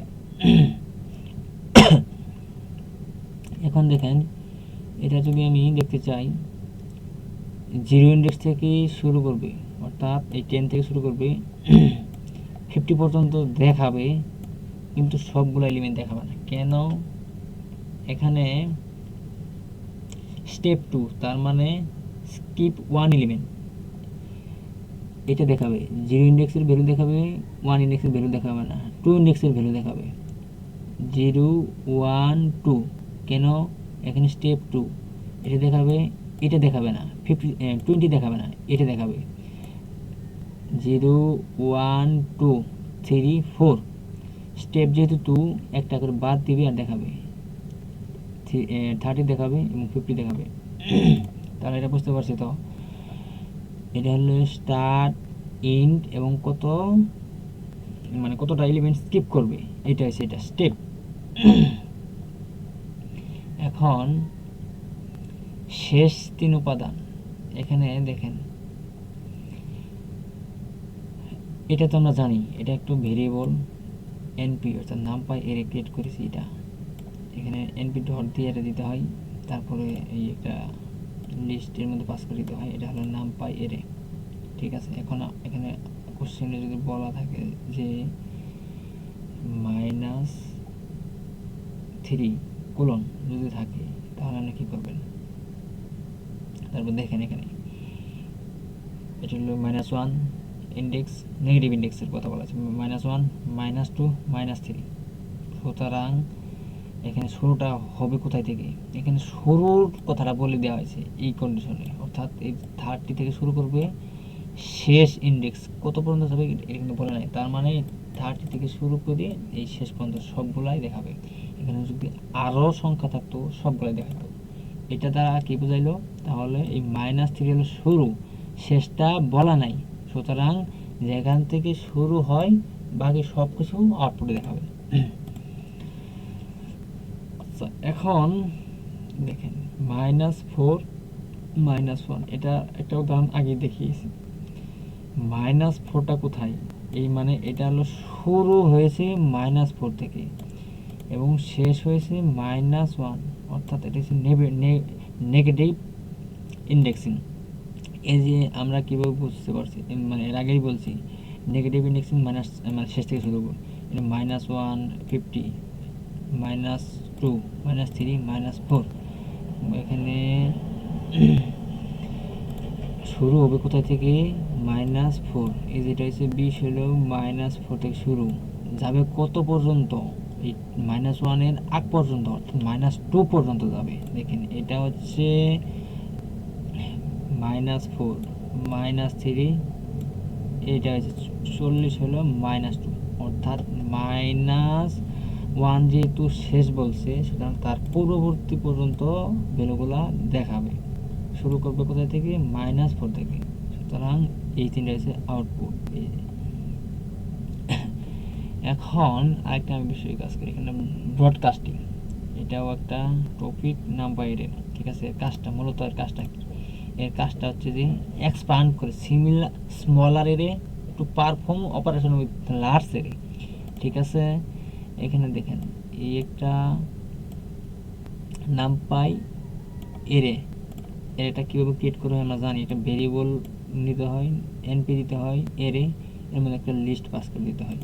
এখন দেখেন এটা যদি আমি দেখতে চাই 0 ইন্ডেক্স থেকে শুরু করবে, অর্থাৎ এই 10 থেকে শুরু করবে 50 পর্যন্ত দেখাবে, কিন্তু সবগুলো এলিমেন্ট দেখাবে না। কেন, এখানে স্টেপ 2 তার মানে স্কিপ ওয়ান এলিমেন্ট, এটা দেখাবে। 0 ইন্ডেক্সের ভ্যালু দেখাবে, 1 ইন্ডেক্সের ভ্যালু দেখাবে না, 2 ইন্ডেক্সের ভ্যালু দেখাবে। 0 1 2, কেন? এখানে স্টেপ 2, এটা দেখাবে, এটা দেখাবে না। 20 দেখাবে না, এটা দেখাবে। 0 1 2 3 4, স্টেপ যেহেতু 2 একটা করে বাদ দিবে আর দেখাবে। 30 দেখাবে এবং 50 দেখাবে। তাহলে এটা বুঝতে পারছি তো। এটা হলো স্টার্ট, এন্ড এবং কত, মানে কতটা এলিমেন্ট স্কিপ করবে, এটা হচ্ছে এটা স্টেপ। এখন শেষ 3 উপাদান এখানে দেখেন, এটা তো আমরা জানি, এটা একটু ভেরিয়েবল এনপি অর্থাৎ নামপাই এরে ক্রিয়েট করেছি। এটা এখানে এনপি ডট দিয়ে এটা দিতে হয়, তারপরে এই একটা লিস্টের মধ্যে পাস করে দিতে হয়। এটা হলো নামপাই এরে, ঠিক আছে। এখন এখানে কোশ্চেনে যদি বলা থাকে যে -3 কোলন যদি থাকে, তাহলে আপনি কী করবেন? তারপর দেখেন এখানে এটা হলো -1 ইন্ডেক্স, নেগেটিভ ইন্ডেক্সের কথা বলা আছে, -1 -2 -3। সুতরাং এখানে শুরুটা হবে কোথায় থেকে? এখানে শুরুর কথাটা বলে দেওয়া হয়েছে এই কন্ডিশনে, অর্থাৎ এই 30 থেকে শুরু করবে, শেষ ইন্ডেক্স কত পর্যন্ত যাবে এটা কিন্তু বলে নাই। তার মানে 30 থেকে শুরু করে এই শেষ পর্যন্ত সবগুলাই দেখাবে। এখানে যদি আরও সংখ্যা থাকতো সবগুলাই দেখাতো। এটা দ্বারা কি বোঝাইলো? তাহলে এই -3 হলো শুরু, শেষটা বলা নাই। সুতরাং যেখান থেকে শুরু হয় বাকি সব কিছু আউটপুটে দেখাবে। আচ্ছা, এখন দেখেন -4 -1, এটা একটা উদাহরণ আগে দেখিয়েছি। -4টা কোথায়? এই মানে এটা হলো শুরু হয়েছে -4 থেকে এবং শেষ হয়েছে -1, অর্থাৎ এটা হচ্ছে নেগেটিভ ইন্ডেক্সিং। এই যে আমরা কীভাবে বুঝতে পারছি, মানে এর আগেই বলছি নেগেটিভ ইন্ডেক্সিং মানে শেষ থেকে শুরু করব। এটা -1 50, -2 -3 -4, এখানে শুরু হবে কোথায় থেকে? -4। এই যেটা হচ্ছে 20 হলো -4 থেকে শুরু, যাবে কত পর্যন্ত? এই -1 এর আগ পর্যন্ত, অর্থাৎ -2 পর্যন্ত যাবে। দেখেন এটা হচ্ছে -4 -3, এটা হচ্ছে 40 হলো -2, অর্থাৎ -1 যেহেতু শেষ বলছে, সুতরাং তার পূর্ববর্তী পর্যন্ত ভ্যালুগুলা দেখাবে। শুরু করবে কোথায় থেকে? -4 থেকে। সুতরাং এই তিনটা হচ্ছে আউটপুট। এখন আরেকটা আমি বিষয়ে কাজ করি, এখানে ব্রডকাস্টিং, এটাও একটা টপিক নাম্বারের, ঠিক আছে। কাজটা মূলত এর কাজটা কি? এর কাজটা হচ্ছে যে এক্সপান্ড করে স্মলার এরে to perform operation with large এরে, ঠিক আছে। এখানে দেখেন এই একটা নামপাই এরে, এটা কীভাবে ক্রিয়েট করতে হয় আমরা জানি। এটা ভেরিয়েবল নিতে হয়, এনপি দিতে হয় এরে, এর মধ্যে একটা লিস্ট পাস করে দিতে হয়।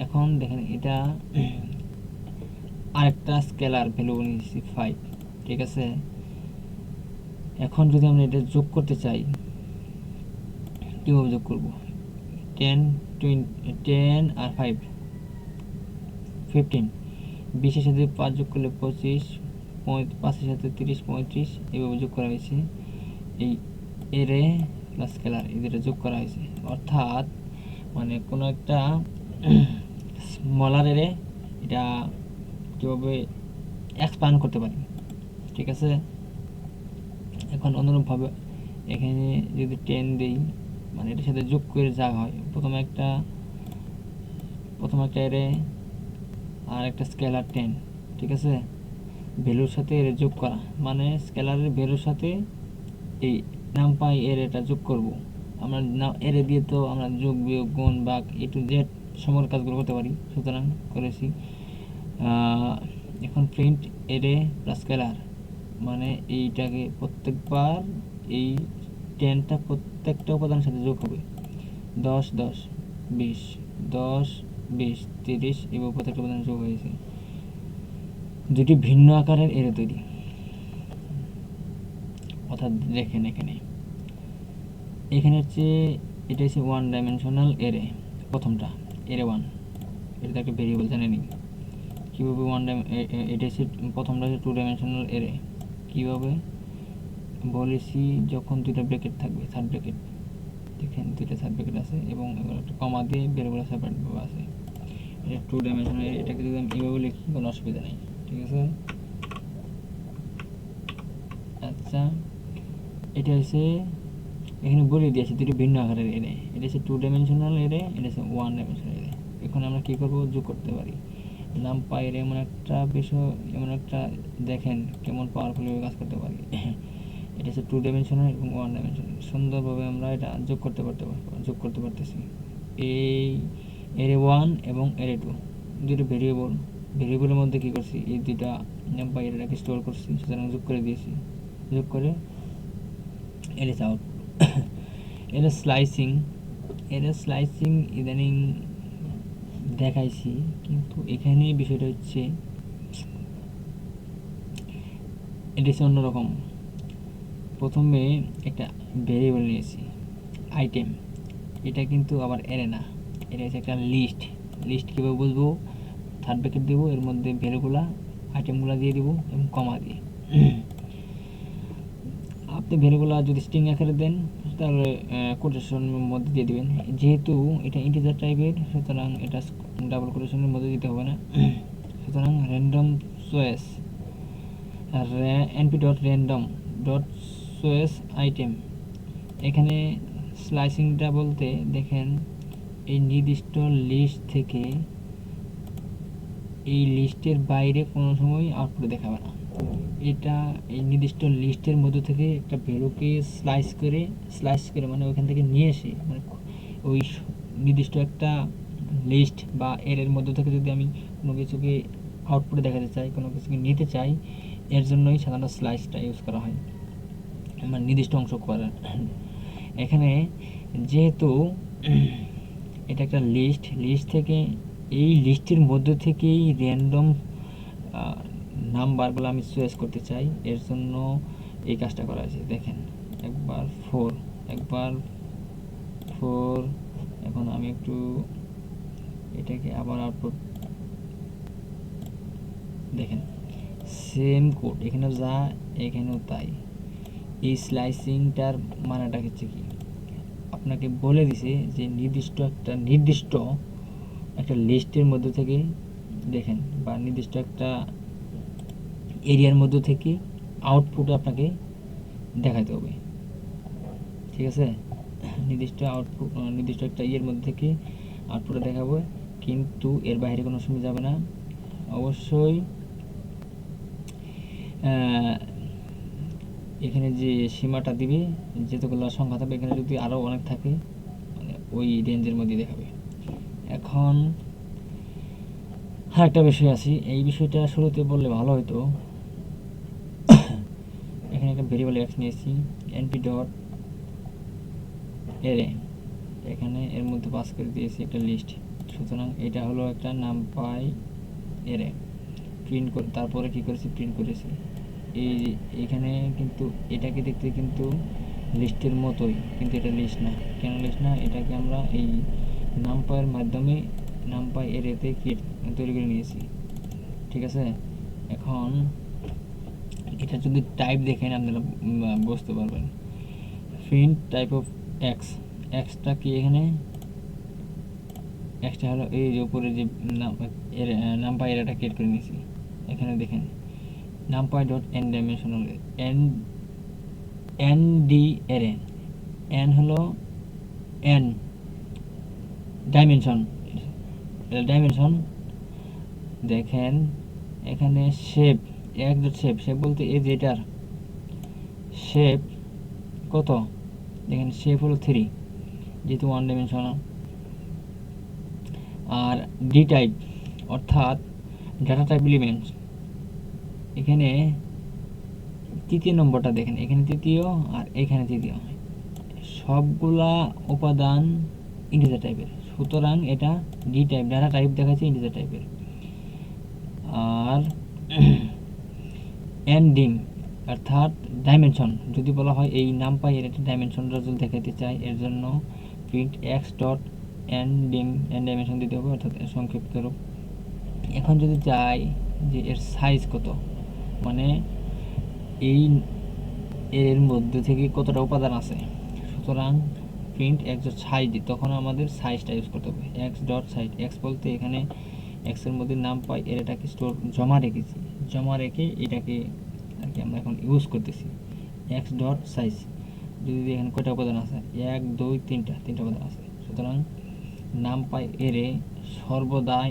এখন দেখেন এটা আরেকটা স্কেলার ভ্যালু নিয়েছি 5, ঠিক আছে। এখন যদি আমরা এটা যোগ করতে চাই, কীভাবে যোগ করব? 10 আর 5 15, 20-এর সাথে 5 যোগ করলে 25, 5-এর সাথে 30 35, এভাবে যোগ করা হয়েছে। এই এরে প্লাস স্কেলার এদের যোগ করা হয়েছে, অর্থাৎ মানে কোনো একটা স্মলার এরে এটা কীভাবে এক্সপান্ড করতে পারি, ঠিক আছে। এখন অনুরূপভাবে এখানে যদি 10 দিই, মানে এটার সাথে যোগ করে যা হয়, প্রথমে একটা এরে আর একটা স্কেলার 10, ঠিক আছে। ভ্যালুর সাথে এর যোগ করা, মানে স্কেলারের ভ্যালুর সাথে এই নামপাই এর এটা যোগ করব। আমরা এরে দিয়ে তো আমরা যোগ বিয়োগ গুণ ভাগ এ টু জেড সমগ্র কাজগুলো করতে পারি, সুতরাং করেছি। এখন প্রিন্ট এরে প্লাস স্কেলার, মানে এইটাকে প্রত্যেকবার এই 10টা প্রত্যেকটা উপাদানের সাথে যোগ হবে। 10 10 20, 10 20 30, এবং প্রত্যেকটা উপাদান যোগ হয়েছে। দুটি ভিন্ন আকারের এরে তৈরি, অর্থাৎ দেখেন এখানে এখানে হচ্ছে এটা হচ্ছে ওয়ান ডাইমেনশনাল এরে, প্রথমটা এরে ওয়ান, এটা একটা ভেরিয়েবল জানে নি কীভাবে এটা হচ্ছে প্রথমটা হচ্ছে টু ডাইমেনশনাল এরে। কীভাবে বলেছি, যখন দুটো ব্র্যাকেট থাকবে, থার্ড ব্র্যাকেট, দেখেন দুইটা থার্ড ব্র্যাকেট আছে এবং একটা কমা দিয়ে ভেরিয়েবল সেপারেটভাবে আছে, এটা টু ডাইমেনশনাল। এটাকে যদি আমি এভাবে লিখি কোনো অসুবিধা নেই, ঠিক আছে। আচ্ছা, এটা হচ্ছে এখানে বলে দিয়েছি দুটি ভিন্ন আকারের এরে, এটা হচ্ছে টু ডাইমেনশনাল এরে, এটা হচ্ছে ওয়ান ডাইমেনশনাল এরে। এখন আমরা কী করবো, যোগ করতে পারি। নামপাই এর এমন একটা বিষয়, এমন একটা দেখেন কেমন পাওয়ারফুলভাবে কাজ করতে পারি। এটা হচ্ছে টু ডাইমেনশনাল এবং ওয়ান ডাইমেনশনাল, সুন্দরভাবে আমরা এটা যোগ করতে পারতেছি। এই এরে ওয়ান এবং এরে টু দুটো ভেরিয়েবলের মধ্যে কী করছি, এই দুইটা নামপাই এটাকে স্টোর করছি, সুতরাং যোগ করে দিয়েছি। যোগ করে এর ইজ আউটপুট। এর স্লাইসিং ইদানিং দেখাইছি, কিন্তু এখানে বিষয়টা হচ্ছে এটা হচ্ছে অন্যরকম। প্রথমে একটা ভেরিয়েবল নিয়েছি আইটেম, এটা কিন্তু আবার এরে না, এটা হচ্ছে একটা লিস্ট কীভাবে বুঝবো, থার্ড ব্র্যাকেট দেবো, এর মধ্যে ভ্যালুগুলা আইটেমগুলো দিয়ে দিব এবং কমা দিয়ে। আপনি ভ্যালুগুলো যদি স্ট্রিং আকারে দেন তাহলে কোটেশনের মধ্যে দিয়ে দিবেন, যেহেতু এটা ইন্টিজার টাইপের সুতরাং এটা ডাবল কোটেশনের মধ্যে দিতে হবে না। সুতরাং random choice np dot random dot choice item, এখানে স্লাইসিংটা বলতে দেখেন এই নির্দিষ্ট লিস্ট থেকে এই লিস্টের বাইরে কোনো সময় আউটপুট দেখাবে না। এটা এই নির্দিষ্ট লিস্টের মধ্যে থেকে একটা ভ্যালুকে স্লাইস করে মানে ওইখান থেকে নিয়ে এসে, মানে ওই নির্দিষ্ট একটা লিস্ট বা এর মধ্যে থেকে যদি আমি কোনো কিছুকে আউটপুটে দেখাতে চাই, কোনো কিছুকে নিতে চাই, এর জন্যই সাধারণত স্লাইসটা ইউজ করা হয়, মানে নির্দিষ্ট অংশ করার। এখানে যেহেতু এটা একটা লিস্ট থেকে এই লিস্টের মধ্যে থেকেই র্যান্ডম নাম্বারগুলো আমি চয়েস করতে চাই, এর জন্য এই কাজটা করা হয়েছে। দেখেন একবার 4, এখন আমি একটু এটাকে আবার আউটপুট দেখেন, সেম কোড এখানেও যা এখানেও তাই। এই স্লাইসিংটার মানেটা হচ্ছে কি, আপনাকে বলে দিছে যে নির্দিষ্ট একটা লিস্টের মধ্যে থেকে দেখেন, বা নির্দিষ্ট একটা এরিয়ার মধ্যে থেকে আউটপুট আপনাকে দেখাতে হবে, ঠিক আছে। নির্দিষ্ট একটা ইয়ের মধ্যে থেকে আউটপুটে দেখাবো, কিন্তু এর বাইরে কোনো সময় যাবে না। অবশ্যই এখানে যে সীমাটা দিবে, যেতগুলো সংখ্যা থাকবে, এখানে যদি আরও অনেক থাকে মানে ওই রেঞ্জের মধ্যে দেখাবে। এখন একটা বিষয় আছে, এই বিষয়টা শুরুতে বললে ভালো হতো। এখানে একটা ভেরিয়েবল এক্স নিয়েছি, np ডট এরে, এখানে এর মধ্যে পাস করে দিয়েছি একটা লিস্ট, সুতরাং এটা হলো একটা নামপাই এরে। তারপরে কি করেছি, প্রিন্ট করেছি। এইখানে কিন্তু এটাকে দেখতে কিন্তু লিস্টের মতোই, কিন্তু এটা লিস্ট না। কেন লিস্ট না, এটাকে আমরা এই নামপাইয়ের মাধ্যমে নামপাই এরেতে তৈরি করে নিয়েছি, ঠিক আছে। এখন এটা যদি টাইপ দেখেন আপনারা বুঝতে পারবেন। প্রিন্ট টাইপ অফ এক্সটা কি, এখানে এক্সটা হলো এই যে উপরে যে নামপাই এরাটা ক্রিয়েট করে নিয়েছি। এখানে দেখেন NumPy dot N dimensional N D এরে, এন হলো এন ডাইমেনশন, দেখেন এখানে শেপ শেপ বলতে এই যেটার শেপ কত, দেখেন শেপ হলো 3 যেহেতু ওয়ান ডাইমেনশনাল। আর ডি টাইপ অর্থাৎ ডাটা টাইপ এলিমেন্টস, এখানে তৃতীয় নম্বরটা দেখেন, এখানে তৃতীয় আর এখানে তৃতীয়, সবগুলা উপাদান ইন্টিজার টাইপের, সুতরাং এটা ডি টাইপ, ডাটা টাইপ দেখাচ্ছে ইন্টিজার টাইপের। আর এন্ডিং অর্থাৎ ডাইমেনশন যদি বলা হয় এই নামপাই এর একটা ডাইমেনশন রেজাল্ট দেখাতে চাই, এর জন্য print x dot N dimension দিতে হবে, অর্থাৎ সংক্ষিপ্ত রূপ। এখন যদি চাই যে এর সাইজ কত, মানে এই এর মধ্যে থেকে কতটা উপাদান আছে, সুতরাং প্রিন্ট এক্স ডট সাইজ দিই, তখন আমাদের সাইজটা ইউজ করতে হবে। এক্স ডট সাইজ, এক্স বলতে এখানে এক্সের মধ্যে নাম পাই এর এটাকে স্টোর জমা রেখেছি, জমা রেখে এটাকে আর কি আমরা এখন ইউজ করতেছি। এক্স ডট সাইজ যদি এখানে কয়টা উপাদান আছে, 1 2 3টা উপাদান আছে, সুতরাং নাম পাই এরে সর্বদাই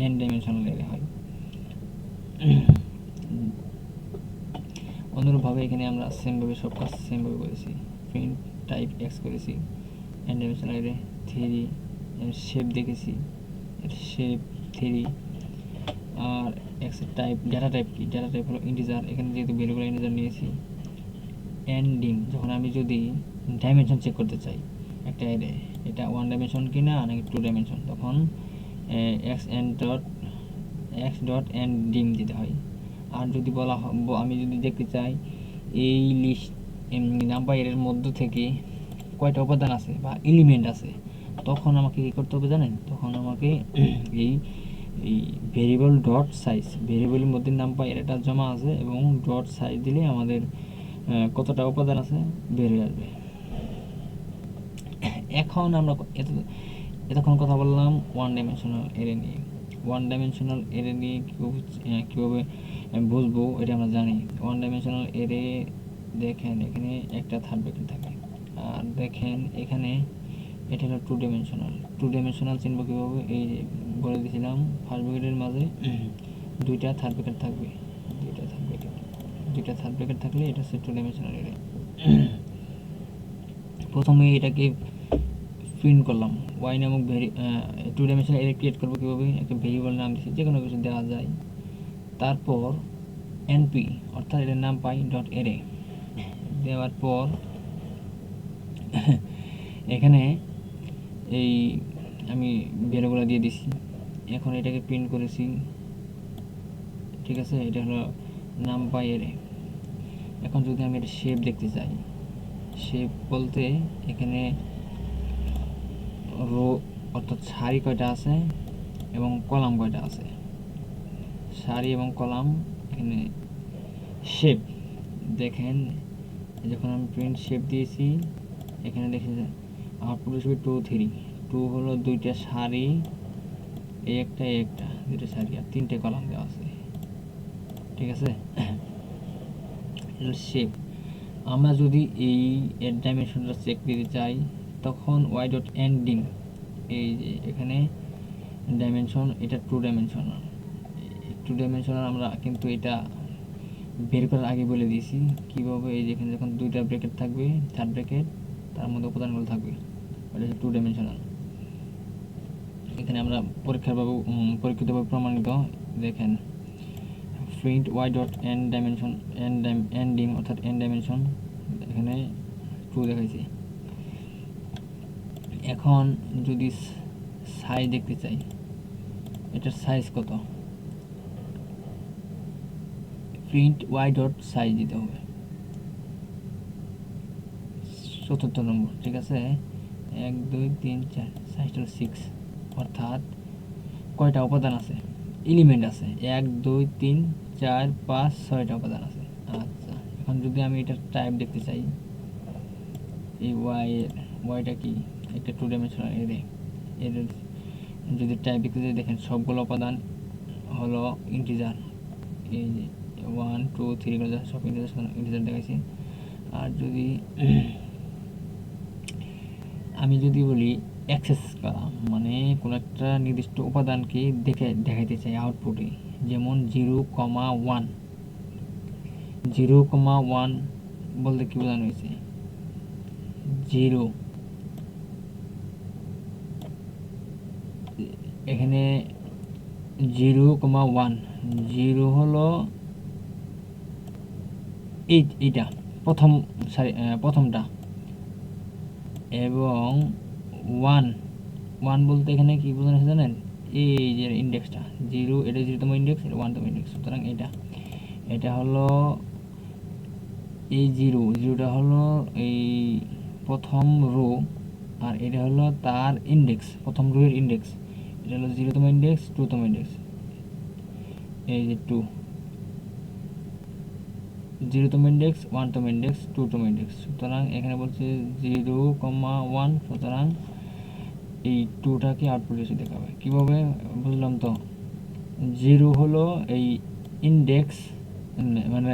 এন ডাইমেনশনাল এরে হয়। অনুরূপভাবে এখানে আমরা সেমভাবে সব কাজ সেমভাবে করেছি। প্রিন্ট টাইপ এক্স করেছি, এন ডাইমেনশনাল এরে 3, এর শেপ দেখেছি, এর শেপ 3, আর এক্স এর টাইপ ডেটা টাইপ কি, ডেটা টাইপ হলো ইন্টিজার, এখানে যেহেতু ভ্যারিয়েবল ইন্টিজার নিয়েছি। এন্ডিং, যখন আমি যদি ডাইমেনশন চেক করতে চাই একটা এরে, এটা 1 ডাইমেনশন কিনা নাকি 2 ডাইমেনশন, তখন এক্স ডট এন্ডিং দিতে হয়। আর যদি বলা হয় আমি যদি দেখতে চাই এই লিস্ট নাম্বার এর মধ্য থেকে কয়টা উপাদান আছে বা এলিমেন্ট আছে, তখন আমাকে কী করতে হবে জানেন, তখন আমাকে এই ভেরিয়েবল ডট সাইজ, ভেরিয়েবলের মধ্যে নাম্বার এটা জমা আছে এবং ডট সাইজ দিলে আমাদের কতটা উপাদান আছে বের হয়ে আসবে। এখন আমরা এতক্ষণ কথা বললাম ওয়ান ডাইমেনশনাল এরে নিয়ে। ওয়ান ডাইমেনশনাল এরে নিয়ে কীভাবে বুঝবো এটা আমরা জানি। ওয়ান ডাইমেনশনাল এরে দেখেন এখানে একটা থার্ড ব্র্যাকেট থাকে, আর দেখেন এখানে এটা হলো 2 ডাইমেনশনাল। 2 ডাইমেনশনাল চিনব কীভাবে, এই বলে দিয়েছিলাম ফার্স্ট ব্র্যাকেটের মাঝে দুইটা থার্ড ব্র্যাকেট থাকবে, দুইটা থার্ড ব্র্যাকেট থাকলে এটা হচ্ছে 2 ডাইমেনশনাল এরে। প্রথমে এটাকে প্রিন্ট করলাম, ওয়াই নামক 2 ডাইমেনশনাল এরে ক্রিয়েট করবো কীভাবে, একটা ভেরিয়েবল নাম দিচ্ছি, যে কোনো কিছু দেওয়া যায়। তারপর এনপি অর্থাৎ এটার নাম পাই ডট এরে দেওয়ার পর এখানে এই আমি ভ্যালুগুলো দিয়ে দিছি। এখন এটাকে প্রিন্ট করেছি, ঠিক আছে, এটা হলো নাম পাই এরে। এখন যদি আমি এটা শেপ দেখতে চাই, শেপ বলতে এখানে রো অর্থাৎ সারি কয়টা আছে এবং কলাম কয়টা আছে, সারি এবং কলাম। এখানে শেপ দেখেন, যখন আমি প্রিন্ট শেপ দিয়েছি এখানে দেখে আউটপুট হিসেবে 2 3, 2 হলো দুইটা সারি, এই একটা দুইটা সারি আর 3টে কলাম দেওয়া আছে, ঠিক আছে। শেপ আমরা যদি এই এর ডাইমেনশনটা চেক দিতে চাই, তখন ওয়াই ডট এন্ডিং, এই যে এখানে ডাইমেনশন এটা 2 ডাইমেনশনাল, 2 ডাইমেনশনাল আমরা কিন্তু এটা বের করার আগে বলে দিয়েছি কীভাবে। এই যেখানে যখন দুইটা ব্র্যাকেট থাকবে, থার্ড ব্র্যাকেট, তার মধ্যে উপাদানগুলো থাকবে, ওটা হচ্ছে 2 ডাইমেনশনাল। এখানে আমরা পরীক্ষিতভাবে প্রমাণিত দেখেন print Y dot N dimension ending অর্থাৎ এন ডাইমেনশন এখানে 2 দেখাইছি। এখন যদি সাইজ দেখতে চাই, এটার সাইজ কত, প্রিন্ট ওয়াই ডট সাইজ দিতে হবে, 4th নম্বর, ঠিক আছে। 1 2 3 4, সাইজটা 6, অর্থাৎ কয়টা উপাদান আছে, এলিমেন্ট আছে 1 2 3 4 5 6টা উপাদান আছে। আচ্ছা, এখন যদি আমি এটার টাইপ দেখতে চাই, এই ওয়াইটা কি, একটা 2 ডাইমেনশনাল এরে, এর যদি টাইপ দেখতে চাই দেখেন সবগুলো উপাদান হলো ইন্টিজার, এই যে 1 2 3 গুলো সব ইন্টিজার দেখাইছি। আর যদি আমি যদি বলি অ্যাক্সেস করা, মানে কোনো একটা নির্দিষ্ট উপাদানকে দেখাইতে চাই আউটপুটে, যেমন 0,1, 0,1 বলতে কি বোঝানো হয়েছে, 0 এখানে 0,1, 0 হলো এইটা প্রথমটা, এবং 1 বলতে এখানে কি বোঝানো হয়েছে জানেন, এই যে ইন্ডেক্সটা 0, এটা 0তম ইন্ডেক্স, এটা 1তম ইন্ডেক্স, সুতরাং এটা হলো এই জিরোটা হলো এই প্রথম রো, আর এটা হলো তার ইন্ডেক্স, প্রথম রো এর ইন্ডেক্স। এটা হলো 0তম ইন্ডেক্স, 2তম ইন্ডেক্স, এই যে 2, 0তম ইন্ডেক্স, 1তম ইন্ডেক্স, 2তম ইন্ডেক্স। সুতরাং এখানে বলছে 0,1, সুতরাং এই 2টাকে আউটপুট এসে দেখাবে। কীভাবে বুঝলাম তো? 0 হলো এই ইন্ডেক্স মানে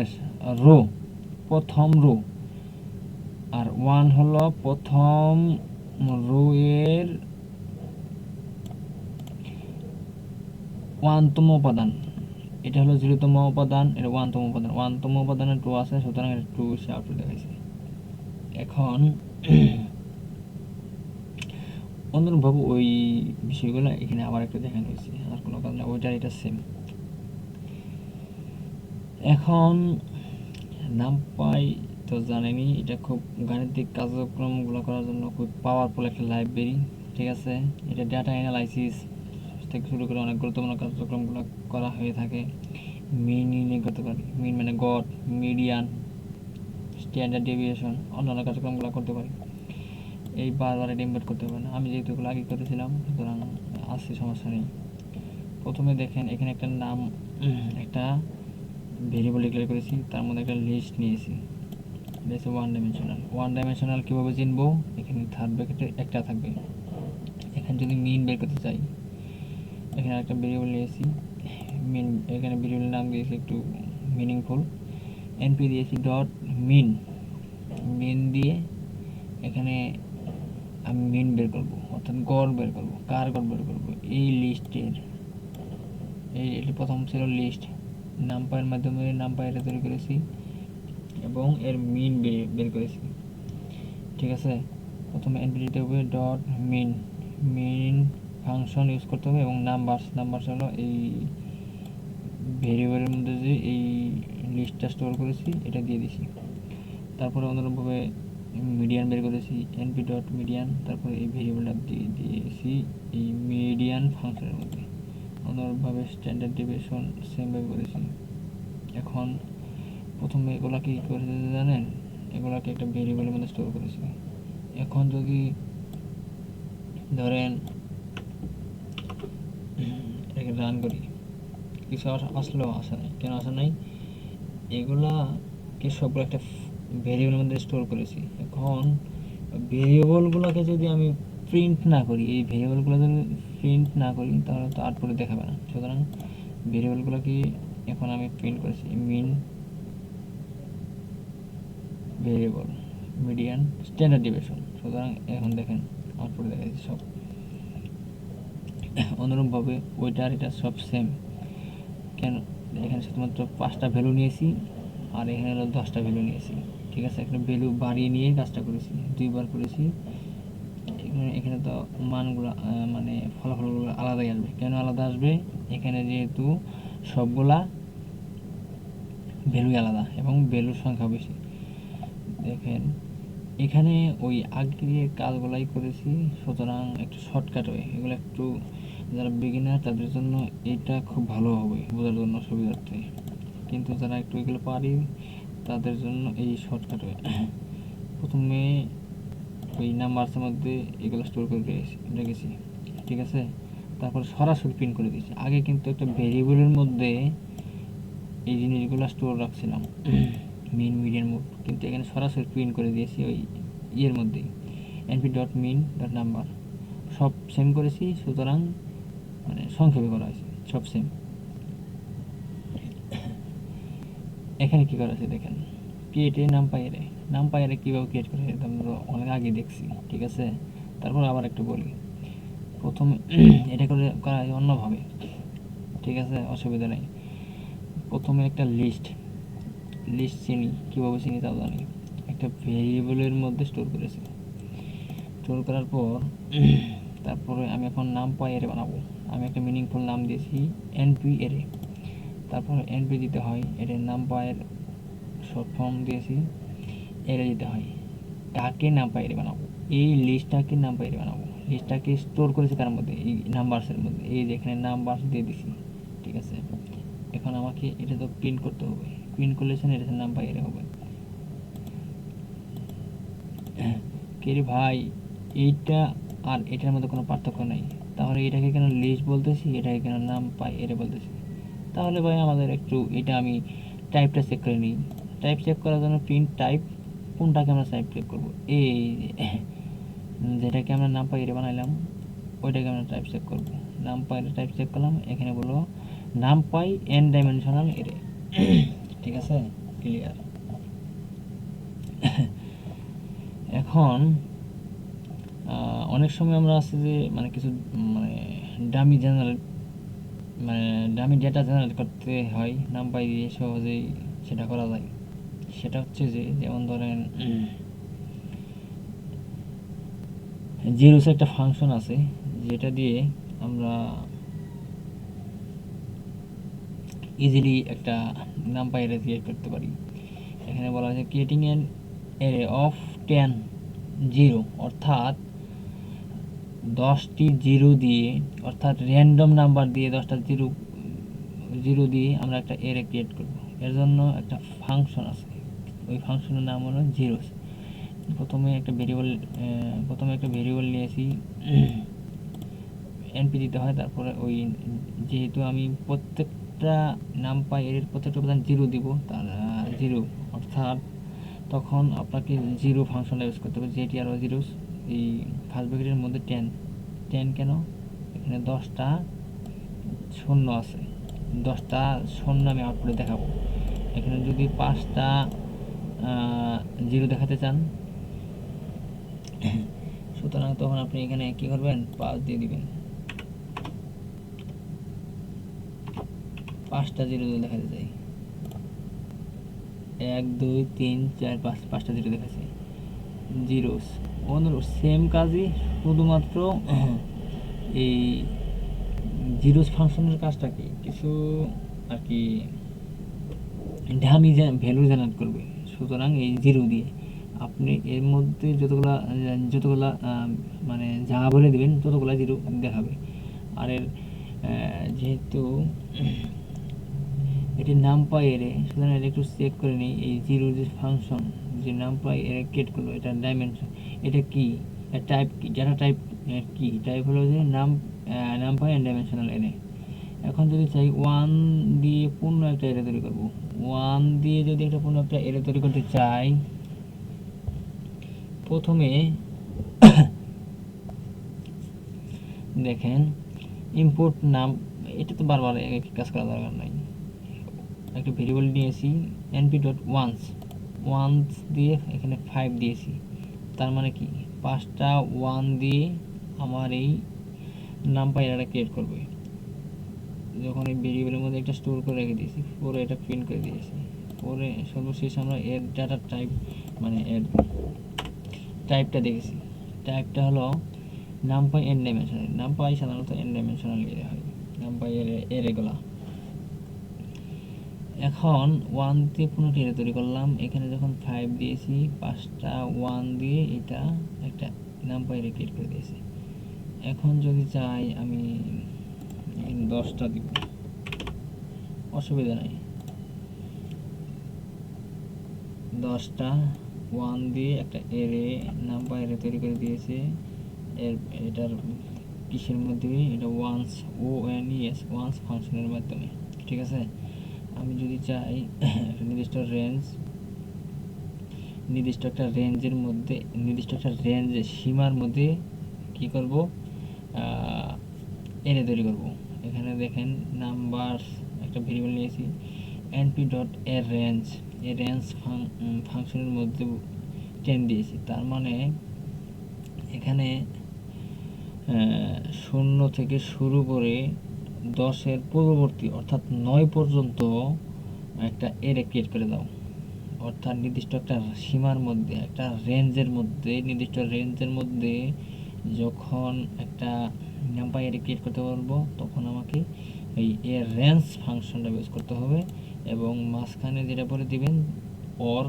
রো, প্রথম রো, আর 1 হলো প্রথম রো এর 1তম উপাদান। এটা হলো 0তম উপাদান, এটা 1তম উপাদান, 1তম উপাদানে 2 আছে, সুতরাং এটা 2 এসে আউটপুট দেখাইছে। এখন অনুরূপভাবে ওই বিষয়গুলো এখানে আবার একটু দেখানো হয়েছে, আর কোনো কারণে ওইটার এটা সেম। এখন নামপাই তো জানেনি, এটা খুব গাণিতিক কার্যক্রমগুলো করার জন্য খুব পাওয়ারফুল একটা লাইব্রেরি। ঠিক আছে, এটা ডাটা অ্যানালাইসিস থেকে শুরু করে অনেক গুরুত্বপূর্ণ কার্যক্রমগুলো করা হয়ে থাকে। মিন নির্ণয় করতে পারি, মিন মানে গড়, মিডিয়ান, স্ট্যান্ডার্ড ডেভিয়েশন, অন্যান্য কার্যক্রমগুলো করতে পারি। এই বারবার এটা ইনভার্ট করতে হবে না, আমি যেহেতু এগুলো আগে করেছিলাম সুতরাং আসছে, সমস্যা নেই। প্রথমে দেখেন এখানে একটা নাম, একটা ভেরিয়েবল ডিক্লেয়ার করেছি, তার মধ্যে একটা লিস্ট নিয়েছি, এটা হচ্ছে ওয়ান ডাইমেনশনাল। কীভাবে চিনবো? এখানে থার্ড ব্র্যাকেটে একটা থাকবে। এখানে যদি মিন বের করতে চাই, এখানে একটা ভেরিয়েবল নিয়েছি মিন, এখানে ভেরিয়েবলের নাম দিয়েছি একটু মিনিংফুল, এনপি দিয়েছি ডট মিন। মিন দিয়ে এখানে আমি মিন বের করবো, অর্থাৎ গড় বের করবো। কার গড় বের করবো? এই লিস্টের, এটি প্রথম ছিল লিস্ট, নামপাইয়ের মাধ্যমে নামপাইটা তৈরি করেছি এবং এর মিন বের করেছি। ঠিক আছে, প্রথমে এনপি দিতে হবে ডট মিন, মিন ফাংশন ইউজ করতে হবে, এবং নাম্বারস হলো এই ভেরিয়েবলের মধ্যে যে এই লিস্টটা স্টোর করেছি এটা দিয়ে দিছি। তারপরে অনুরূপভাবে মিডিয়ান বের করেছি, এনপি ডট মিডিয়ান, তারপরে এই ভেরিয়েবলটা দিয়ে দিয়েছি এই মিডিয়ান ফাংশনের মধ্যে। অনুরূপভাবে স্ট্যান্ডার্ড ডেভিয়েশন সেমভাবে করেছি। এখন প্রথমে এগুলা কি করেছে জানেন? এগুলাকে একটা ভেরিয়েবলের মধ্যে স্টোর করেছি। এখন যদি ধরেন এটাকে রান করি, কিছু আসলেও আসে নাই। কেন আসে নাই? এগুলাকে সবগুলো একটা ভেরিয়েবলের মধ্যে স্টোর করেছি। এখন ভেরিয়েবলগুলোকে যদি আমি প্রিন্ট না করি, এই ভেরিয়েবলগুলো যদি প্রিন্ট না করি তাহলে তো আউটপুটে দেখাবে না। সুতরাং ভেরিয়েবলগুলোকে এখন আমি প্রিন্ট করেছি, মিন ভেরিয়েবল, মিডিয়ান, স্ট্যান্ডার্ড ডেভিয়েশন। সুতরাং এখন দেখেন আউটপুটে দেখা যাচ্ছে সব। অনুরূপভাবে ওইটার এটা সব সেম। কেন? এখানে শুধুমাত্র 5টা ভ্যালু নিয়েছি, আর এখানে হলো 10টা ভ্যালু নিয়েছি। ঠিক আছে, একটা ভ্যালু বাড়িয়ে নিয়ে কাজটা করেছি, 2বার করেছি। এখানে তো মানগুলো মানে ফলাফলগুলো আলাদাই আসবে। কেন আলাদা আসবে? এখানে যেহেতু সবগুলা ভ্যালুই আলাদা এবং ভ্যালুর সংখ্যা বেশি। দেখেন এখানে ওই আগের কাজগুলাই করেছি, সুতরাং একটু শর্টকাট হয়। এগুলো একটু যারা বিগিনার তাদের জন্য এটা খুব ভালো হবে বোঝার জন্য, সুবিধার্থে। কিন্তু যারা একটু এগুলো পারি তাদের জন্য এই শর্টকাট হয়। প্রথমে ওই নাম্বারসের মধ্যে এগুলো স্টোর করে রেখেছি। ঠিক আছে, তারপর সরাসরি প্রিন্ট করে দিয়েছি। আগে কিন্তু একটা ভেরিয়েবলের মধ্যে এই জিনিসগুলো স্টোর রাখছিলাম, মিন, মিডিয়ান, মোড, কিন্তু এখানে সরাসরি প্রিন্ট করে দিয়েছি ওই ইয়ের মধ্যেই, NP dot mean dot number. সব সেম করেছি, সুতরাং মানে সংক্ষেপে করা হয়েছে, সব সেম। এখানে কী করা আছে দেখেন, ক্রিয়েটে নামপাইয়ারে কীভাবে ক্রিয়েট করে আমরা অনেক আগে দেখছি। ঠিক আছে, তারপর আবার একটু বলি। প্রথমে এটা করা হয় অন্যভাবে। ঠিক আছে, অসুবিধা নেই। প্রথমে একটা লিস্ট চিনি, কীভাবে চিনি তাও জানি। একটা ভেরিয়েবলের মধ্যে স্টোর করেছি। স্টোর করার পর তারপরে আমি এখন নামপাই অ্যারে বানাবো। আমি একটা মিনিংফুল নাম দিয়েছি এনপি অ্যারে। তারপর এনপি দিতে হয়, এটা নামপাইয়ের শর্ট ফর্ম দিয়েছি, অ্যারে দিতে হয়। কাকে নামপাই অ্যারে বানাবো? এই লিস্টটাকে নামপাই অ্যারে বানাবো। লিস্টটাকে স্টোর করেছি তার মধ্যে, এই নাম্বারসের মধ্যে। এই যে এখানে নাম্বারস দিয়ে দিছি। ঠিক আছে, এখন আমাকে এটা তো প্রিন্ট করতে হবে। প্রিন্ট করলে এটা নামপাই অ্যারে হবে। কে রে ভাই, এইটা আর এটার মধ্যে কোনো পার্থক্য নাই, তাহলে এটাকে কেন লিস্ট বলতেছি, এটাকে কেন নাম পাই এরে বলতেছি? তাহলে ভাই আমাদের একটু এটা আমি টাইপটা চেক করে নিই। টাইপ চেক করার জন্য প্রিন্ট টাইপ, কোনটাকে আমরা টাইপ চেক করবো, এই যেটাকে আমরা নাম পাই এরে বানাইলাম ওইটাকে আমরা টাইপ চেক করবো। নাম পাই টাইপ চেক করলাম, এখানে বলবো নাম পাই এন ডাইমেনশনাল এরে। ঠিক আছে, ক্লিয়ার। এখন অনেক সময় আমরা আছে যে মানে কিছু মানে ডামি জেনারেট মানে ডামি ডেটা জেনারেট করতে হয় নাম পাই দিয়ে, সহজেই সেটা করা যায়। সেটা হচ্ছে যে যেমন ধরেন জিরোস একটা ফাংশন আছে যেটা দিয়ে আমরা ইজিলি একটা নামপাই অ্যারে ক্রিয়েট করতে পারি। এখানে বলা হয়েছে creating an array of 10 zero, অর্থাৎ 10টি জিরো দিয়ে, অর্থাৎ র্যান্ডম নাম্বার দিয়ে 10টা জিরো জিরো দিয়ে আমরা একটা অ্যারে ক্রিয়েট করব। এর জন্য একটা ফাংশন আছে, ওই ফাংশনের নাম হলো জিরোস। প্রথমে একটা ভেরিয়েবল নিয়েছি, এনপি দিতে হয়, তারপরে ওই যেহেতু আমি প্রত্যেকটা নাম পাই এর প্রত্যেকটা উপাদান জিরো দিব, তার জিরো, অর্থাৎ তখন আপনাকে জিরো ফাংশনটা ইউজ করতে হবে, যেটি আর জিরোস। এই ফার্স্ট ব্র্যাকেটের মধ্যে 10 কেন, এখানে 10টা শূন্য আছে, 10টা শূন্য আমি আউটপুটে দেখাবো। এখানে যদি 5টা জিরো দেখাতে চান, সুতরাং তখন আপনি এখানে কি করবেন, 5 দিয়ে দিবেন, 5টা জিরো দেখাতে চাই, 1 2 3 4 5, 5টা জিরো দেখাচ্ছে জিরোস। অনুরূপ সেম কাজই, শুধুমাত্র এই জিরোস ফাংশনের কাজটা কি, কিছু আর কি ডামি ভ্যালু জেনারেট করবে। সুতরাং এই জিরো দিয়ে আপনি এর মধ্যে যতগুলা মানে যা বলে দেবেন ততগুলা জিরো দেখাবে। আর এর যেহেতু এটি নাম পাই এরে, সুতরাং এটা একটু চেক করে নিই। এই জিরো যে ফাংশন যে নাম পাই এরে ক্রিয়েট করলো, এটা ডাইমেনশন, এটা কি, টাইপ কি, ডাটা টাইপ কি, টাইপ হলো যে নাম পাই এন্ড ডাইমেনশনাল এরে। এখন যদি চাই 1 দিয়ে পূর্ণ একটা এরে তৈরি করব, 1 দিয়ে যদি একটা পূর্ণ একটা এরে তৈরি করতে চাই, প্রথমে দেখেন ইম্পোর্ট নাম, এটা তো বারবার একই কাজ করা দরকার নাই। একটা ভেরিয়েবল নিয়েছি np.once, ওয়ান্স দিয়ে এখানে 5 দিয়েছি, তার মানে কি 5টা 1 দিয়ে আমার এই নামপাই এরাটা ক্রিয়েট করবে। যখন এই ভেরিয়েবলের মধ্যে একটা স্টোর করে রেখে দিয়েছি, পরে এটা প্রিন্ট করে দিয়েছি, পরে সর্বশেষ আমরা এর ডাটা টাইপ মানে এর টাইপটা দেখেছি। টাইপটা হলো নামপাই এন ডাইমেনশনাল, নামপাই সাধারণত এন ডাইমেনশনাল এরে হয়, নামপাই এরেগুলা। এখন 1 দিয়ে পুনটি এরে তৈরি করলাম, এখানে যখন 5 দিয়েছি, 5টা 1 দিয়ে এটা একটা নামপাই এরে ক্রিয়েট করে দিয়েছি। এখন যদি চাই আমি 10টা দিব, অসুবিধা নাই, 10টা 1 দিয়ে একটা এরে নামপাই এরে তৈরি করে দিয়েছে। এটার কিসের মধ্যে, এটা ওয়ান্স, ONES ওয়ান্স ফাংশনের মাধ্যমে। ঠিক আছে, আমি যদি চাই একটা নির্দিষ্ট একটা রেঞ্জের মধ্যে, নির্দিষ্ট একটা রেঞ্জের সীমার মধ্যে কি করব, এরে তৈরি করব। এখানে দেখেন নাম্বার একটা ভেরিয়েবল নিয়েছি np.aRange, এই রেঞ্জ ফাংশনের মধ্যে 10 দিয়েছি, তার মানে এখানে 0 থেকে শুরু করে 10-এর পূর্ববর্তী অর্থাৎ 9 পর্যন্ত একটা এরে ক্রিয়েট করে দাও। অর্থাৎ নির্দিষ্ট একটা সীমার মধ্যে, একটা রেঞ্জের মধ্যে, নির্দিষ্ট রেঞ্জের মধ্যে যখন একটা নাম্পাই এরে ক্রিয়েট করতে পারবো, তখন আমাকে এই এর রেঞ্জ ফাংশনটা ইউজ করতে হবে, এবং মাঝখানে যেটা বলে দিবেন ওর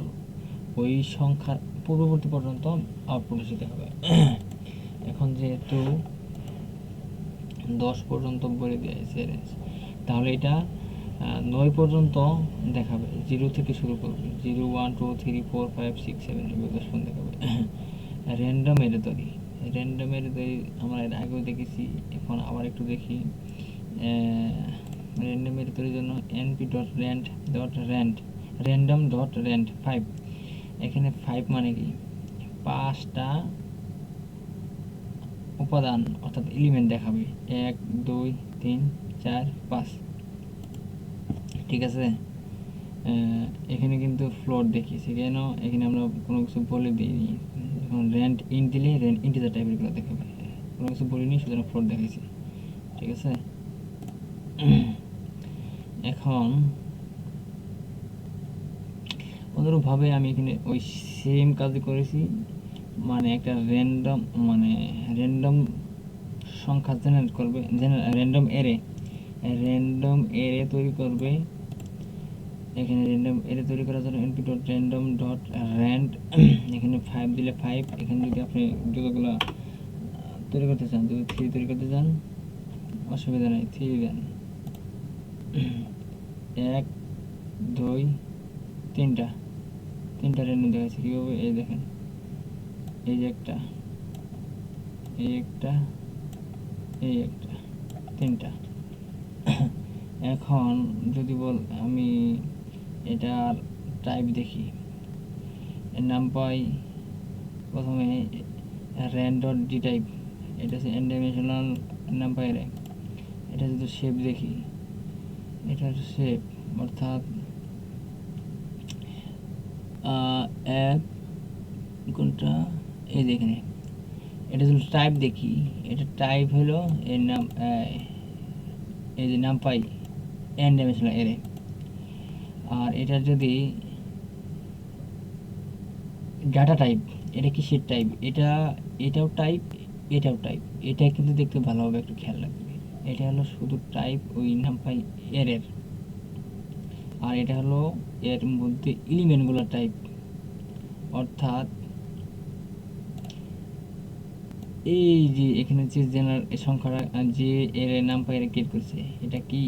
ওই সংখ্যার পূর্ববর্তী পর্যন্ত আউটপুট দিতে হবে। এখন যেহেতু 10 পর্যন্ত বলে দিয়েছে রেঞ্জ, তাহলে এটা 9 পর্যন্ত দেখাবে, 0 থেকে শুরু করবে, 0 1 2 3 4 5 6 7 10 পর্যন্ত দেখাবে। র্যান্ডম এরে তৈরি। র্যান্ডম এরে তৈরি আমরা এর আগেও দেখেছি, এখন আবার একটু দেখি। র্যান্ডম এরে তৈরির জন্য np dot RAND dot RAND random dot RAND 5। এখানে 5 মানে কি 5টা উপাদান অর্থাৎ এলিমেন্ট দেখাবে, 1 2 3 4 5। ঠিক আছে, এখানে কিন্তু ফ্লোট দেখিয়েছি কেন, এখানে আমরা কোনো কিছু বলে দিইনি। যখন র্যান্ড ইন্ট দিলে র্যান্ড ইন্টিজার টাইপের গুলো দেখাবে, কোনো কিছু বলিনি, সুতরাং ফ্লোট দেখাইছি। ঠিক আছে, এখন অনুরূপভাবে আমি এখানে ওই সেম কাজই করেছি, মানে একটা র্যান্ডম সংখ্যা জেনারেট করবে, র্যান্ডম এরে তৈরি করবে। এখানে র্যান্ডম এরে তৈরি করার জন্য np dot random dot RAND, এখানে 5 দিলে 5। এখানে যদি আপনি যতগুলো তৈরি করতে চান, যদি 3 তৈরি করতে চান অসুবিধা নেই, 3 দেন। 1 2 3টা র্যান্ডম দেখাচ্ছে কীভাবে, এই দেখেন, এই যে একটা, এই একটা, এই একটা, 3টা। এখন যদি আমি এটার টাইপ দেখি, এর নাম পাই প্রথমে র্যান্ড ডট ডি টাইপ, এটা হচ্ছে এন ডাইমেনশনাল নাম পাই রে। এটা যদি শেপ দেখি, এটার শেপ অর্থাৎ অ্যাপ কোনটা, এই যেখানে এটা যদি টাইপ দেখি, এটা টাইপ হলো এর নাম, এই যে নাম পাই এন ডাইমেনশনাল এরে। আর এটা যদি ডাটা টাইপ, এটা কিসের টাইপ, এটাও টাইপ, এটাও টাইপ। এটা কিন্তু দেখতে ভালো হবে, একটু খেয়াল রাখবে। এটা হলো শুধু টাইপ ওই নাম পাই এর, আর এটা হলো এর মধ্যে এলিমেন্টগুলো টাইপ, অর্থাৎ এই যে এখানে যে সংখ্যাটা যে এর নাম পাই ক্রিয়েট করছে, এটা কি,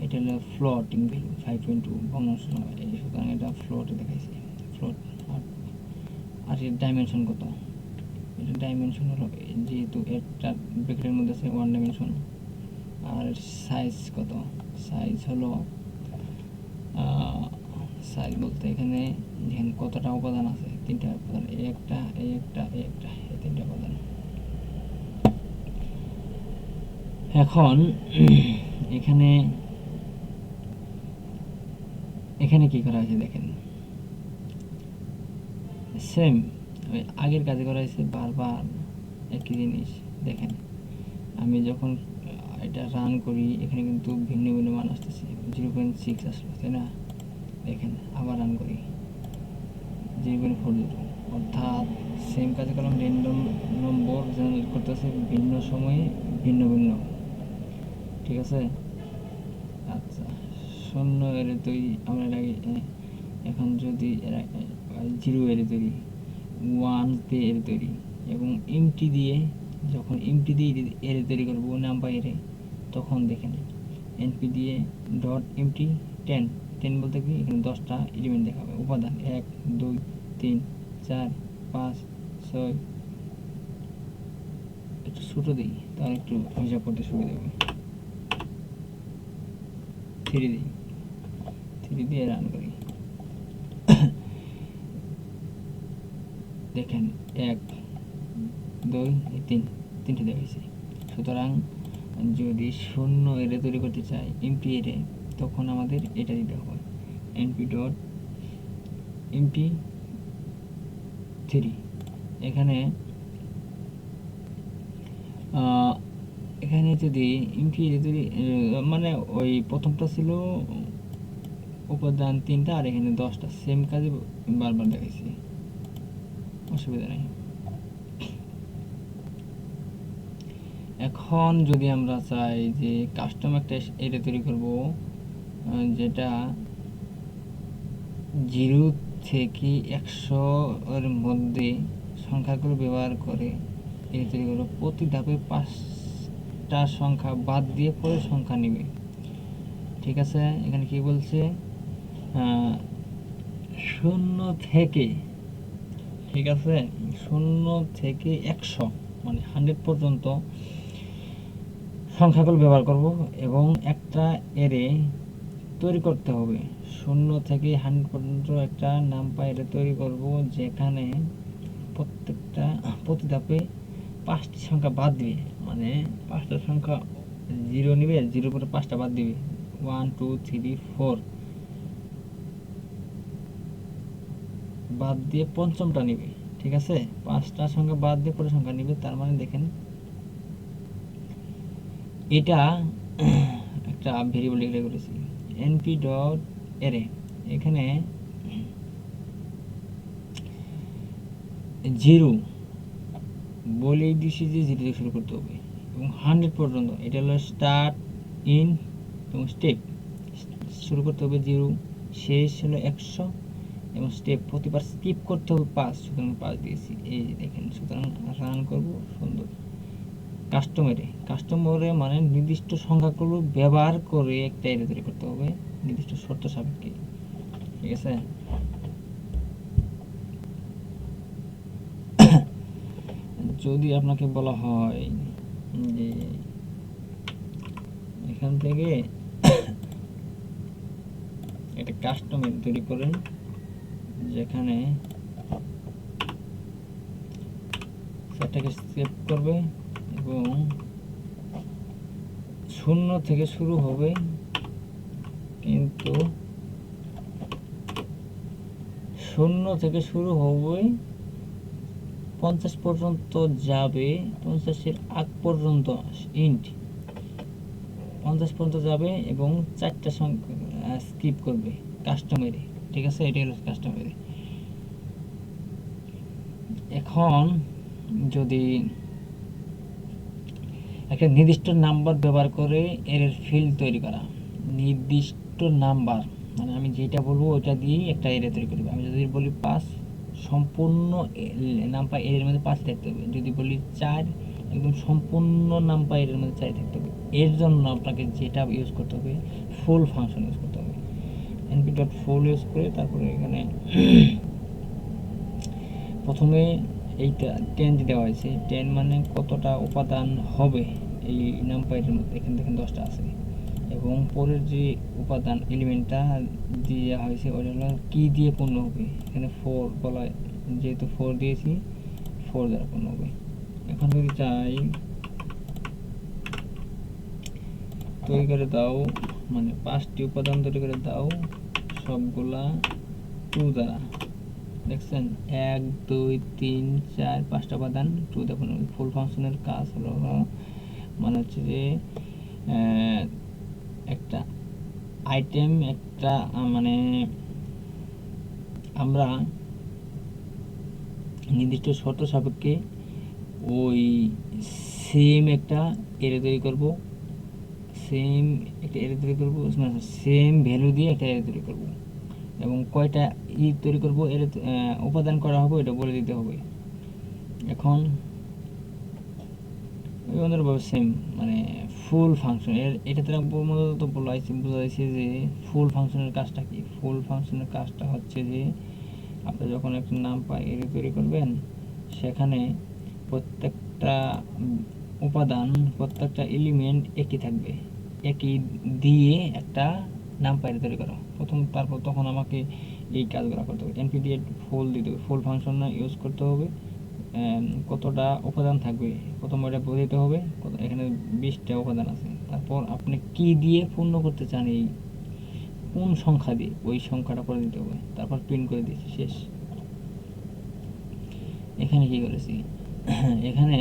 এটা হলো ফ্লোটিং ভ্যালু 5.2 ভগ্নাংশ সময়, এই সুতরাং এটা ফ্লোটে দেখাইছে, ফ্লোট। আর এর ডাইমেনশন কত, এটা ডাইমেনশন হলো, যেহেতু একটা ব্র্যাকেটের মধ্যে আছে 1 ডাইমেনশন। আর সাইজ কত, সাইজ হলো সাইজ বলতে এখানে কতটা উপাদান আছে, 3টা উপাদান, এই একটা, এই একটা, এই একটা, এই 3টা উপাদান। এখন এখানে কি করা হয়েছে দেখেন, সেম ওই আগের কাজে করা হয়েছে, বারবার একই জিনিস। দেখেন আমি যখন এটা রান করি, এখানে কিন্তু ভিন্ন ভিন্ন মান আসতেছে, 0.6 আসলো, তাই না? দেখেন আবার রান করি, 0.40, অর্থাৎ সেম কাজ করলাম, র্যান্ডম নম্বর জেনারেট করতেছে ভিন্ন সময়ে ভিন্ন ভিন্ন। ঠিক আছে, আচ্ছা, 0 এর তৈরি আমরা আগে, এখন যদি 0 এর তৈরি, 1 দিয়ে এর তৈরি, এবং এমটি দিয়ে, যখন এমটি দিয়ে এর তৈরি করবো নাম পাই এর, তখন দেখেন এনপি দিয়ে ডট এমটি 10 বলতে কি, এখানে 10টা এলিমেন্ট দেখাবে, উপাদান 1 2 3 4 5 6। একটু ছোটো দিই, তাহলে একটু হিসাব করতে সুবিধা হবে। 3 দিয়ে রান করি, দেখেন 1 2 3, 3টে দেখাইছে। সুতরাং যদি 0 এরে তৈরি করতে চাই এমপি এরে, তখন আমাদের এটা দিতে হবে, এনপি ডট এমপি 3। এখানে যদি এমপি এরে তৈরি, মানে ওই প্রথমটা ছিল উপাদান 3টা, আর এখানে 10টা, সেম কাজে বারবার দেখাইছি, অসুবিধা নেই। এখন যদি আমরা চাই যে কাস্টম একটা এরে তৈরি করব, যেটা 0 থেকে 100 এর মধ্যে সংখ্যাগুলো ব্যবহার করে এর তৈরি করব, প্রতি ধাপে 5টা সংখ্যা বাদ দিয়ে পরে সংখ্যা নেবে। ঠিক আছে, এখানে কি বলছে, 0 থেকে ঠিক আছে, 0 থেকে 100 মানে 100 পর্যন্ত সংখ্যাগুলো ব্যবহার করব এবং একটা এরে তৈরি করতে হবে। 0 থেকে 100 পর্যন্ত একটা নামপাই এরে তৈরি করব, যেখানে প্রতি ধাপে 5টি সংখ্যা বাদ দিবে, মানে 5টা সংখ্যা 0 নিবে, 0 পরে 5টা বাদ দিবে, 1 2 3 4 বাদ দিয়ে পঞ্চমটা নিবে। ঠিক আছে, 5টা সংখ্যা বাদ দিয়ে পরের সংখ্যা নিবে। তার মানে দেখেন এটা একটা ভেরিয়েবল ডিক্লেয়ার করেছি np ডট অ্যারে। এখানে 0 বলেই দিছি যে 0 থেকে শুরু করতে হবে এবং 100 পর্যন্ত, এটা হলো স্টার্ট, ইন এবং স্টেপ। শুরু করতে হবে 0, শেষ হলো 100 এবং স্টেপ প্রতিবার স্কিপ করতে হবে 5, সুতরাং 5 দিয়েছি। এই যে দেখেন, সুতরাং রান করব সুন্দর। কাস্টমারে মানে নির্দিষ্ট সংখ্যাগুলো ব্যবহার করে একটা এরে তৈরি করতে হবে নির্দিষ্ট শর্ত সাপেক্ষে। ঠিক আছে, যদি আপনাকে বলা হয় যে এখান থেকে একটা কাস্টম এরে তৈরি করেন, যেখানে সেটাকে সেভ করবে এবং 0 থেকে শুরু হবে, কিন্তু 0 থেকে শুরু হবে 50 পর্যন্ত যাবে, 50-এর আগ পর্যন্ত ইন্ট 50 পর্যন্ত যাবে এবং 4টা সংখ্যা স্কিপ করবে কাস্টমারে। ঠিক আছে, এটাই হলো কাস্টমারে। এখন যদি একটা নির্দিষ্ট নাম্বার ব্যবহার করে এর ফিল্ড তৈরি করা, নির্দিষ্ট নাম্বার মানে আমি যেটা বলবো ওটা দিয়েই একটা এরে তৈরি করবে। আমি যদি বলি 5, সম্পূর্ণ নাম্বার এর মধ্যে 5 থাকতে হবে। যদি বলি 4, একদম সম্পূর্ণ নাম্বার এর মধ্যে 4 থাকতে হবে। এর জন্য আপনাকে যেটা ইউজ করতে হবে, ফুল ফাংশন ইউজ করতে হবে। np.full ইউজ করে তারপরে এখানে প্রথমে এইটা 10 দেওয়া হয়েছে, 10 মানে কতটা উপাদান হবে এই নাম্বারের মধ্যে, এখানে দেখেন 10টা আছে। এবং পরের যে উপাদান এলিমেন্টটা দেওয়া হয়েছে ওটা হলো কি দিয়ে পূর্ণ হবে, এখানে 4 বলা, যেহেতু 4 দিয়েছি 4 দ্বারা পূর্ণ হবে। এখন যদি চাই তৈরি করে দাও, মানে 5টি উপাদান তৈরি করে দাও সবগুলা 2 দ্বারা, দেখছেন 1 2 3 4 5টা উপাদান 2 দ্বারা পূর্ণ। ফুল ফাংশনের কাজ হলো মানে হচ্ছে যে একটা আইটেম, একটা মানে আমরা নির্দিষ্ট শর্ত সাপেক্ষে ওই সেম একটা এরে তৈরি করব, সেম একটা এরে তৈরি করব, সেম ভ্যালু দিয়ে একটা এরে তৈরি করব এবং কয়টা তৈরি করব এর উপাদান করা হবে এটা বলে দিতে হবে। এখন ওই সেম মানে ফুল ফাংশন এটাতে মূলত বোঝা যাচ্ছে যে ফুল ফাংশনের কাজটা কি। ফুল ফাংশনের কাজটা হচ্ছে যে আপনি যখন একটা নাম পাই এর তৈরি করবেন, সেখানে প্রত্যেকটা উপাদান, প্রত্যেকটা এলিমেন্ট একই থাকবে, একই দিয়ে একটা নাম পাই তৈরি করা তারপর তখন আমাকে এই কাজগুলো করতে হবে। np দিয়ে ফুল দিতে হবে, ফুল ফাংশন ইউজ করতে হবে। কতটা উপাদান থাকবে প্রথম এটা বোঝাতে হবে, এখানে 20টা উপাদান আছে। তারপর আপনি কি দিয়ে পূর্ণ করতে চান, এই কোন সংখ্যা দিয়ে ওই সংখ্যাটা করে দিতে হবে, তারপর প্রিন্ট করে দিয়েছি, শেষ। এখানে কি করেছি, এখানে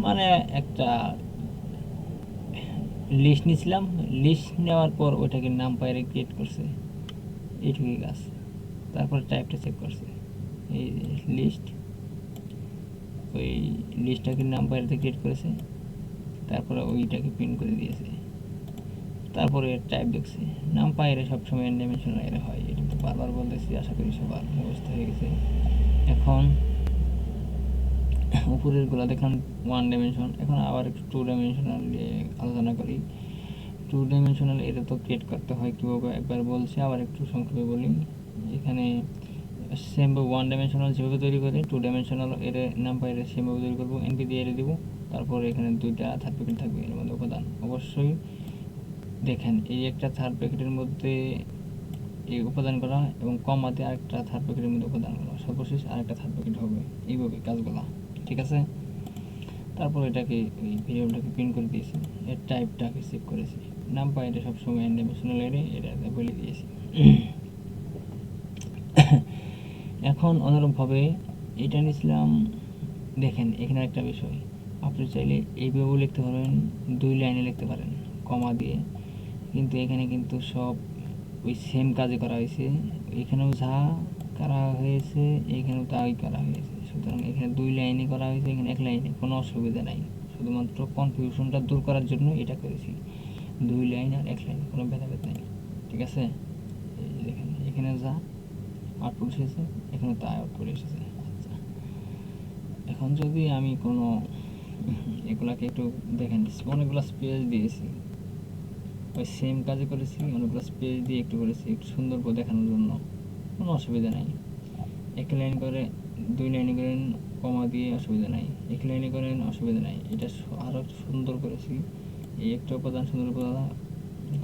মানে একটা লিস্ট নিয়েছিলাম, লিস্ট নেওয়ার পর ওইটাকে নাম পাইরে ক্রিয়েট করছে, এইটুকুই কাজ। তারপর টাইপটা চেক করছে, এই লিস্ট, ওই লিস্টটাকে নাম পাইরে ক্রিয়েট করেছে, তারপরে ওইটাকে প্রিন্ট করে দিয়েছে। তারপরে টাইপ দেখছে, নাম পাইরে সবসময় ডাইমেনশনাল এরে হয়, এটা তো বারবার বলতেছি, আশা করি সবার মুখস্থ হয়ে গেছে। এখন উপরের গুলা দেখলাম 1 ডাইমেনশন, এখন আবার একটু 2 ডাইমেনশনাল আলোচনা করি। টু ডাইমেনশনাল এটা তো ক্রিয়েট করতে হয় কীভাবে একবার বলছি, আবার একটু সংক্ষেপে বলি। এখানে সেম ওয়ান ডাইমেনশনাল যেভাবে তৈরি করে টু ডাইমেনশনাল এর নাম্পাই এর সেমভাবে তৈরি করবো, এনপি দিয়ে এর দিব। তারপর এখানে দুইটা থার্ড প্যাকেট থাকবে এর মধ্যে উপাদান। অবশ্যই দেখেন এই একটা থার্ড প্যাকেটের মধ্যে এই উপাদান করা এবং কমাতে আরেকটা থার্ড প্যাকেটের মধ্যে উপাদান করা, সর্বশেষ আরেকটা থার্ড প্যাকেট হবে, এইভাবে কাজগুলো, ঠিক আছে। তারপর এটাকে ওই ভেরিয়েবলটাকে প্রিন্ট করে দিয়েছি, এর টাইপটাকে সেভ করেছি, নাম্পাই এটা সবসময় এন ডাইমেনশনাল এরে এটা বলে দিয়েছি। এখন অনুরূপভাবে এটা নিয়েছিলাম। দেখেন এখানে একটা বিষয়, আপনি চাইলে এইভাবেও লিখতে পারেন, দুই লাইনে লিখতে পারেন কমা দিয়ে, কিন্তু এখানে কিন্তু সব ওই সেম কাজে করা হয়েছে। এখানেও যা করা হয়েছে এখানেও তাই করা হয়েছে, সুতরাং এখানে দুই লাইনে করা হয়েছে, এখানে এক লাইনে, কোনো অসুবিধা নাই। শুধুমাত্র কনফিউশনটা দূর করার জন্য এটা করেছি, দুই লাইন আর এক লাইন, কোনো ভেদাভেদ নেই, ঠিক আছে। এই যে দেখেন এখানে যা আউটপুট এসেছে এখানে তাই আউটপুট এসেছে। আচ্ছা, এখন যদি আমি কোনো এগুলাকে একটু দেখেন, অনেকগুলো স্পেস দিয়েছি, ওই সেম কাজে করেছি, অনেকগুলো স্পেস দিয়ে একটু করেছি একটু সুন্দর করে দেখানোর জন্য, কোনো অসুবিধা নাই। এক লাইন করে দুই লাইনে করেন কমা দিয়ে অসুবিধা নাই, এক লাইনে করেন অসুবিধা নাই, এটা আরও সুন্দর করেছি। এই একটা উপাদান সুন্দর উপাদান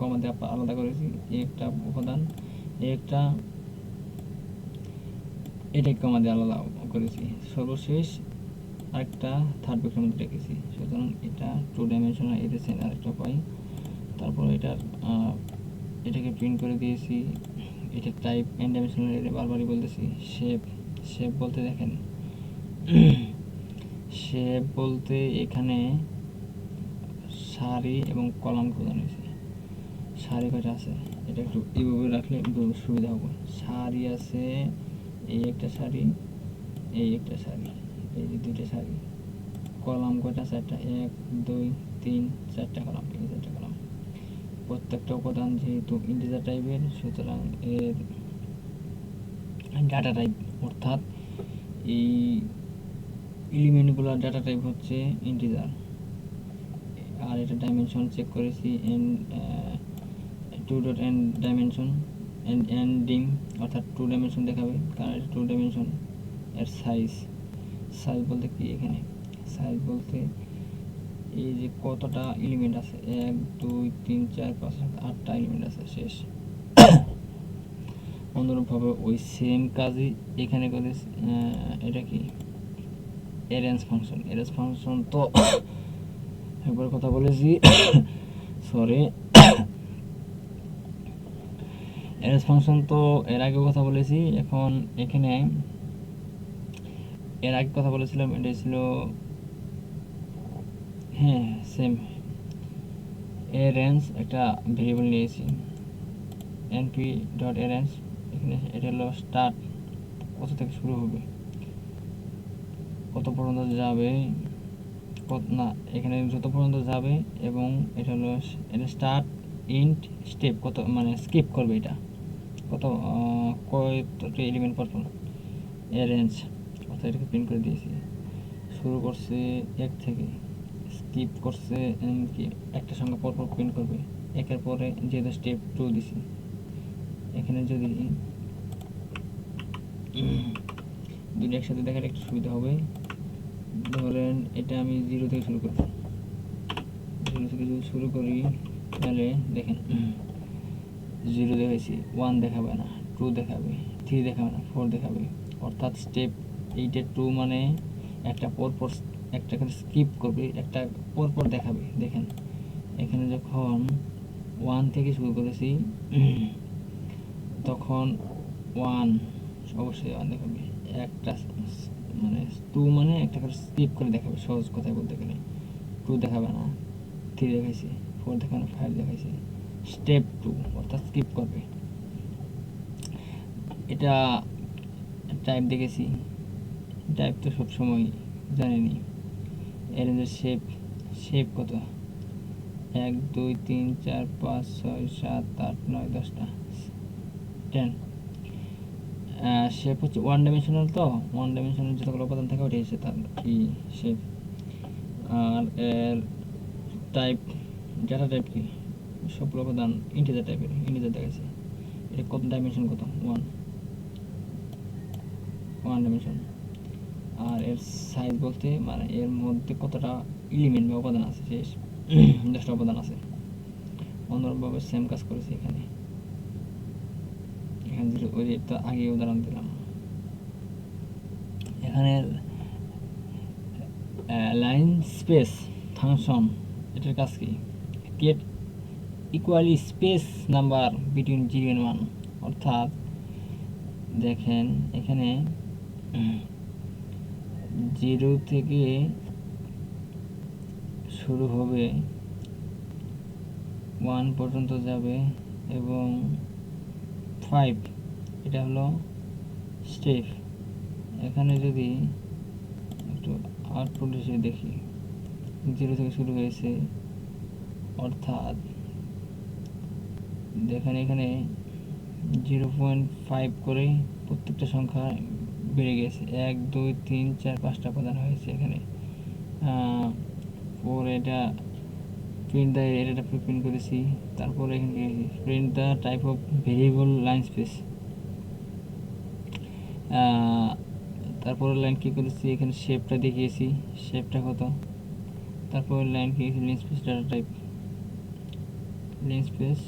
কমা দিয়ে আলাদা করেছি, এই একটা উপাদান, এই একটা এটাই কমা দিয়ে আলাদা করেছি, সর্বশেষ আরেকটা থার্ড প্যাকেটের মধ্যে রেখেছি। সুতরাং এটা টু ডাইমেনশনাল এর সেম আরেকটা পাই। তারপর এটাকে প্রিন্ট করে দিয়েছি। এটা টাইপ এন ডাইমেনশনাল এর বারবারই বলতেছি। শেপ বলতে দেখেন, শেপ বলতে এখানে সারি এবং কলাম খোঁজানো হয়েছে। সারি কয়টা আছে এটা একটু এইভাবে রাখলে সুবিধা হবে। সারি আছে, এই একটা সারি, এই একটা সারি, এই যে দুইটা সারি। কলাম কয়টা? চারটা, 1 2 3 4টা কলাম, এই 4টা কলাম। প্রত্যেকটা উপাদান যেহেতু ইন্টিজার টাইপের, সুতরাং এর ডাটা টাইপ, অর্থাৎ এই এলিমেন্টগুলোর ডাটা টাইপ হচ্ছে ইন্টিজার। আর এটা ডাইমেনশন চেক করেছি, two dot N dimension, ending অর্থাৎ টু ডাইমেনশন দেখাবে, কারণ এটা টু ডাইমেনশন। এর সাইজ বলতে কি, এখানে সাইজ বলতে এই যে কতটা এলিমেন্ট আছে, 1 2 3 4 5 6 8টা এলিমেন্ট আছে, শেষ। অনুরূপভাবে ওই সেম কাজই এখানে করে। এটা কি অ্যারেঞ্জ ফাংশন তো একবার কথা বলেছি, সরি। অ্যারেঞ্জ ফাংশন তো এর আগে কথা বলেছি। এখন এখানে এর আগে কথা বলেছিলাম, এটা ছিল হ্যাঁ সেম অ্যারেঞ্জ, একটা ভেরিয়েবল নিয়েছি এনপি ডট অ্যারেঞ্জ। এখানে এটা হলো স্টার্ট, কত থেকে শুরু হবে, কত পর্যন্ত যাবে, না এখানে যত পর্যন্ত যাবে, এবং এটা হলো এটা স্টার্ট ইন্ট স্টেপ, কত মানে স্কিপ করবে, এটা কত কয়টা এলিমেন্ট পরপর অ্যারেঞ্জ, অর্থাৎ এটাকে প্রিন্ট করে দিয়েছি। শুরু করছে 1 থেকে, স্কিপ করছে কি একটা সংখ্যা পরপর প্রিন্ট করবে, একের পরে যেহেতু স্টেপ 2 দিছি। এখানে যদি দুটো একসাথে দেখালে একটু সুবিধা হবে। ধরেন এটা আমি 0 থেকে শুরু করি, 0 থেকে যদি শুরু করি তাহলে দেখেন 0 দেখাইছি, 1 দেখাবে না, 2 দেখাবে, 3 দেখাবে না, 4 দেখাবে। অর্থাৎ স্টেপ 2 মানে একটা পরপর একটা করে স্কিপ করবে, একটা পরপর দেখাবে। দেখেন এখানে যখন 1 থেকে শুরু করেছি তখন 1 অবশ্যই 1 দেখাবে, একটা মানে 2 মানে একটা করে স্কিপ করে দেখাবে, সহজ কথায় বলতে গেলে। 2 দেখাবে না, 3 দেখাইছে, 4 দেখাবে না, 5 দেখাইছে, স্টেপ 2 অর্থাৎ স্কিপ করবে। এটা টাইপ দেখেছি, টাইপ তো সবসময় জানেনি। অ্যারেঞ্জের শেপ কত, 1 2 3 4 5 6 7 8 9 10টা, 10। শেপ হচ্ছে ওয়ান ডাইমেনশনাল, তো ওয়ান ডাইমেনশনাল যতগুলো উপাদান থাকে ওটাই হচ্ছে তার কি শেপ। আর এর টাইপ, ডাটা টাইপ কি, সবগুলো উপাদান ইন্টিজার টাইপের, ইন্টিজার দেখাচ্ছে। এটা কত ডাইমেনশন, কত 1 ডাইমেনশন। আর এর সাইজ বলতে মানে এর মধ্যে কতটা এলিমেন্ট বা উপাদান আছে, শেষ 10টা উপাদান আছে। অন্যভাবে সেম কাজ করেছি এখানে ওই তো আগে উদাহরণ দিলাম। এখানে লাইন স্পেস ফাংশন, এটার কাজ কি? Create equally space number between 0 and 1, অর্থাৎ দেখেন এখানে 0 থেকে শুরু হবে, 1 পর্যন্ত যাবে এবং 5, এটা হলো স্টেপ। এখানে যদি একটু আউটপুট হিসেবে দেখি, 0 থেকে শুরু হয়েছে, অর্থাৎ দেখেন এখানে 0.5 করে প্রত্যেকটা সংখ্যা বেড়ে গেছে। 1 2 3 4 5টা উপাদান হয়েছে এখানে। পরে এটা প্রিন্ট দ্য এরিয়াটা প্রিন্ট করেছি। তারপরে এখানে print the type of variable line space. তারপরের লাইন কী করেছি, এখানে শেপটা দেখিয়েছি, শেপটা কত। তারপরের লাইন কি, line space data type, line space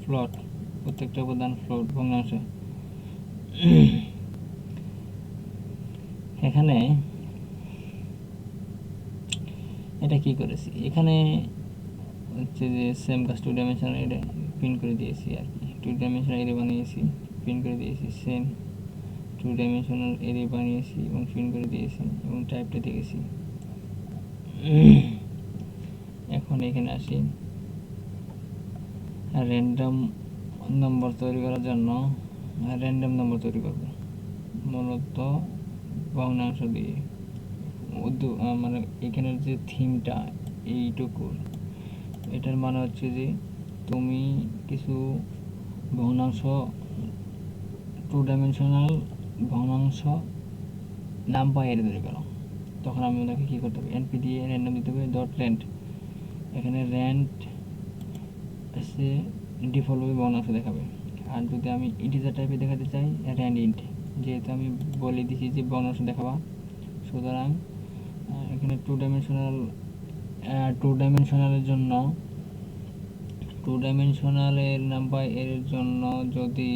float, প্রত্যেকটা উপাদান ফ্লোট ভগ্নাংশ। এখানে এটা কি করেছি, এখানে হচ্ছে যে সেম কাজ 2 ডাইমেনশনাল এরে প্রিন্ট করে দিয়েছি আর কি। 2 ডাইমেনশনাল এরে বানিয়েছি, প্রিন্ট করে দিয়েছি, সেম 2 ডাইমেনশনাল এরে বানিয়েছি এবং প্রিন্ট করে দিয়েছি এবং টাইপটা দিয়েছি। এখন এখানে আসি, র্যান্ডম নম্বর তৈরি করার জন্য র্যান্ডম নম্বর তৈরি করব মূলত ভগ্নাংশ দিয়ে। মানে এখানের যে থিমটা এইটুকুর, এটার মানে হচ্ছে যে তুমি কিছু ভগ্নাংশ 2 ডাইমেনশনাল ভগ্নাংশ নাম্পাই এর তৈরি করো। তখন আমি ওদেরকে কী করতে হবে, এনপি দিয়ে র্যান্ডম দিতে হবে ডট র্যান্ড। এখানে র্যান্ড এসে ডিফল্টভাবে ভগ্নাংশ দেখাবে। আর যদি আমি ইন্টিজার টাইপে দেখাতে চাই, র্যান্ড ইন্ট, যেহেতু আমি বলে দিছি যে ভগ্নাংশ দেখাবা, সুতরাং এখানে 2 ডাইমেনশনালের জন্য 2 ডাইমেনশনালের নাম্বার এর জন্য যদি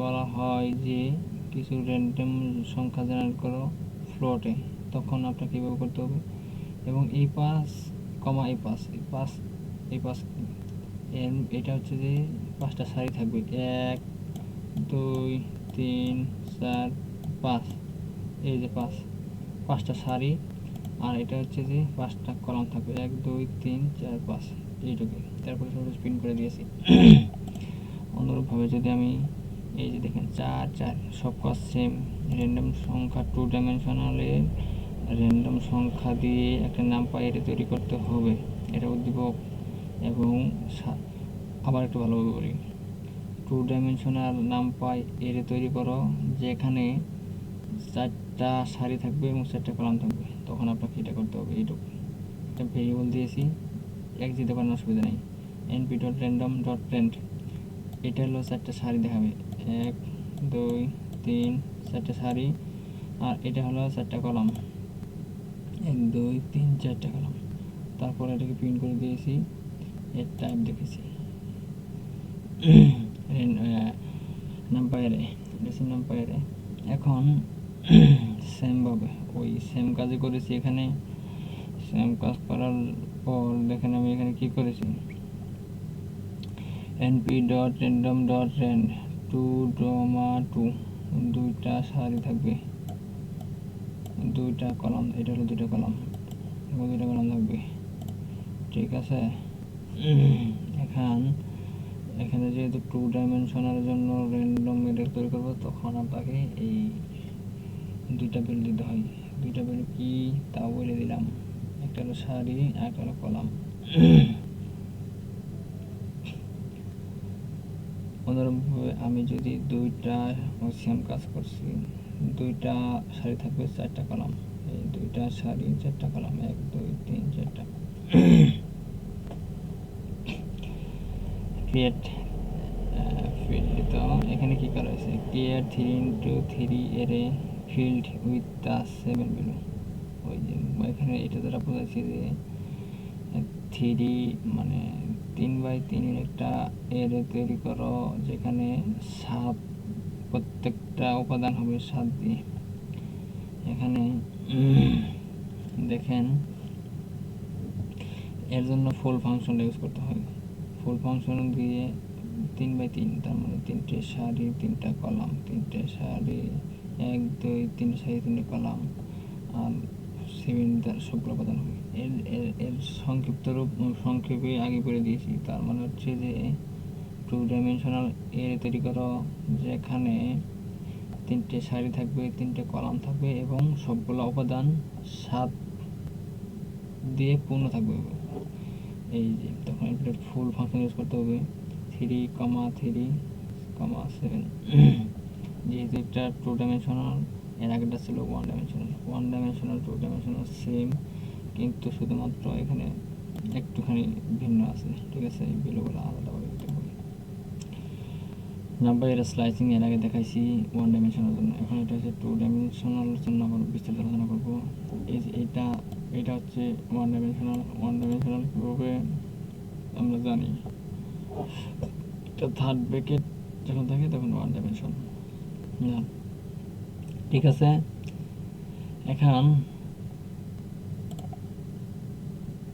বলা হয় যে কিছু র্যান্ডম সংখ্যা জেনারেট করো ফ্লোটে, তখন আপনাকে কীভাবে করতে হবে, এবং এই পাস কমা এই পাস এটা হচ্ছে যে 5টা সারি থাকবে, 1 2 3 4 5, এই যে 5টা সারি, আর এটা হচ্ছে যে 5টা কলাম থাকবে, 1 2 3 4 5, এইটুকু। তারপরে সব প্রিন্ট করে দিয়েছি। অনুরূপভাবে যদি আমি এই যে দেখেন 4 4 সব কাজ সেম, র্যান্ডম সংখ্যা 2 ডাইমেনশনালের র্যান্ডম সংখ্যা দিয়ে একটা নাম্পাই এর তৈরি করতে হবে, এটা উদ্দীপক। এবং আবার একটু ভালোভাবে বলি, 2 ডাইমেনশনাল নাম্পাই এর তৈরি করো যেখানে 4টা সারি থাকবে এবং 4টা কলাম থাকবে, তখন আপনাকে এটা করতে হবে। এইটুকু একটা ভেরিয়েবল দিয়েছি, এক দিতে পারেন, অসুবিধা নেই। NP dot random dot rand, এটা হলো 4টা সারি দেখাবে, 1 2 3 4টা সারি, আর এটা হলো 4টা কলাম, 1 2 3 4টা কলাম। তারপর এটাকে প্রিন্ট করে দিয়েছি, এর টাইপ দেখেছি নাম্পায়ারে, নাম্পায়ারে। এখন সেমভাবে ওই সেম কাজই করেছি এখানে। সেম কাজ করার পর দেখেন আমি এখানে কি করেছি, NP dot random dot rand 2 2, 2টা সারি থাকবে, 2টা কলাম, এটা হলো 2টা কলাম এবং 2টা কলাম থাকবে, ঠিক আছে। এখানে যেহেতু 2 ডাইমেনশনালের জন্য র্যান্ডম এরিয়া তৈরি করবো, তখন আপনাকে এই 2টা ভ্যালু দিতে হয়। 2টা ভ্যালু কি তাও বলে দিলাম, একটা হলো সারি আর একটা হলো কলাম। অনুরূপভাবে আমি যদি 2টা সেম কাজ করছি, 2টা সারি থাকবে, 4টা কলাম, এই 2টা সারি 4টা কলাম, 1 2 3 4টা। ফিট তো এখানে কি করা হয়েছে, ক্লিয়ার 3x3 এরে ফিল্ড উইথ দ্য 7 বিলো। ওই যে এখানে এটা দ্বারা বোঝাচ্ছি যে 3 মানে 3x3 এর একটা এরে তৈরি করো যেখানে 7 প্রত্যেকটা উপাদান হবে 7 দিয়ে। এখানে দেখেন এর জন্য ফুল ফাংশন ইউজ করতে হয়। ফুল ফাংশন দিয়ে 3x3 তার মানে 3টে সারি 3টা কলাম, 3টে সারি 1 2 3 সারি 3টে কলাম আর 7 তার সবগুলো উপাদান হবে। এর সংক্ষিপ্ত রূপ সংক্ষেপে আগে করে দিয়েছি। তার মানে হচ্ছে যে 2 ডাইমেনশনাল এর তৈরি করো যেখানে 3টে সারি থাকবে, 3টে কলাম থাকবে এবং সবগুলো উপাদান 7 দিয়ে পূর্ণ থাকবে। এই যে তখন এর ফুল ফাংশন ইউজ করতে হবে 3,3,7 যেহেতু এটা 2 ডাইমেনশনাল, এর আগেটা ছিল 1 ডাইমেনশনাল। 1 ডাইমেনশনাল 2 ডাইমেনশনাল সেম, কিন্তু শুধুমাত্র এখানে একটুখানি ভিন্ন আছে, ঠিক আছে? এই ভ্যালুগুলো আলাদাভাবে দিতে হবে। নাম্বার এর স্লাইসিং এর আগে দেখাইছি 1 ডাইমেনশনাল জন্য, এখন এটা হচ্ছে 2 ডাইমেনশনাল জন্য আবার বিস্তারিত আলোচনা করব। এই যে এটা হচ্ছে 1 ডাইমেনশনাল। 1 ডাইমেনশনাল কীভাবে আমরা জানি, এটা থার্ড ব্র্যাকেট যখন থাকে তখন 1 ডাইমেনশন। ঠিক আছে, এখন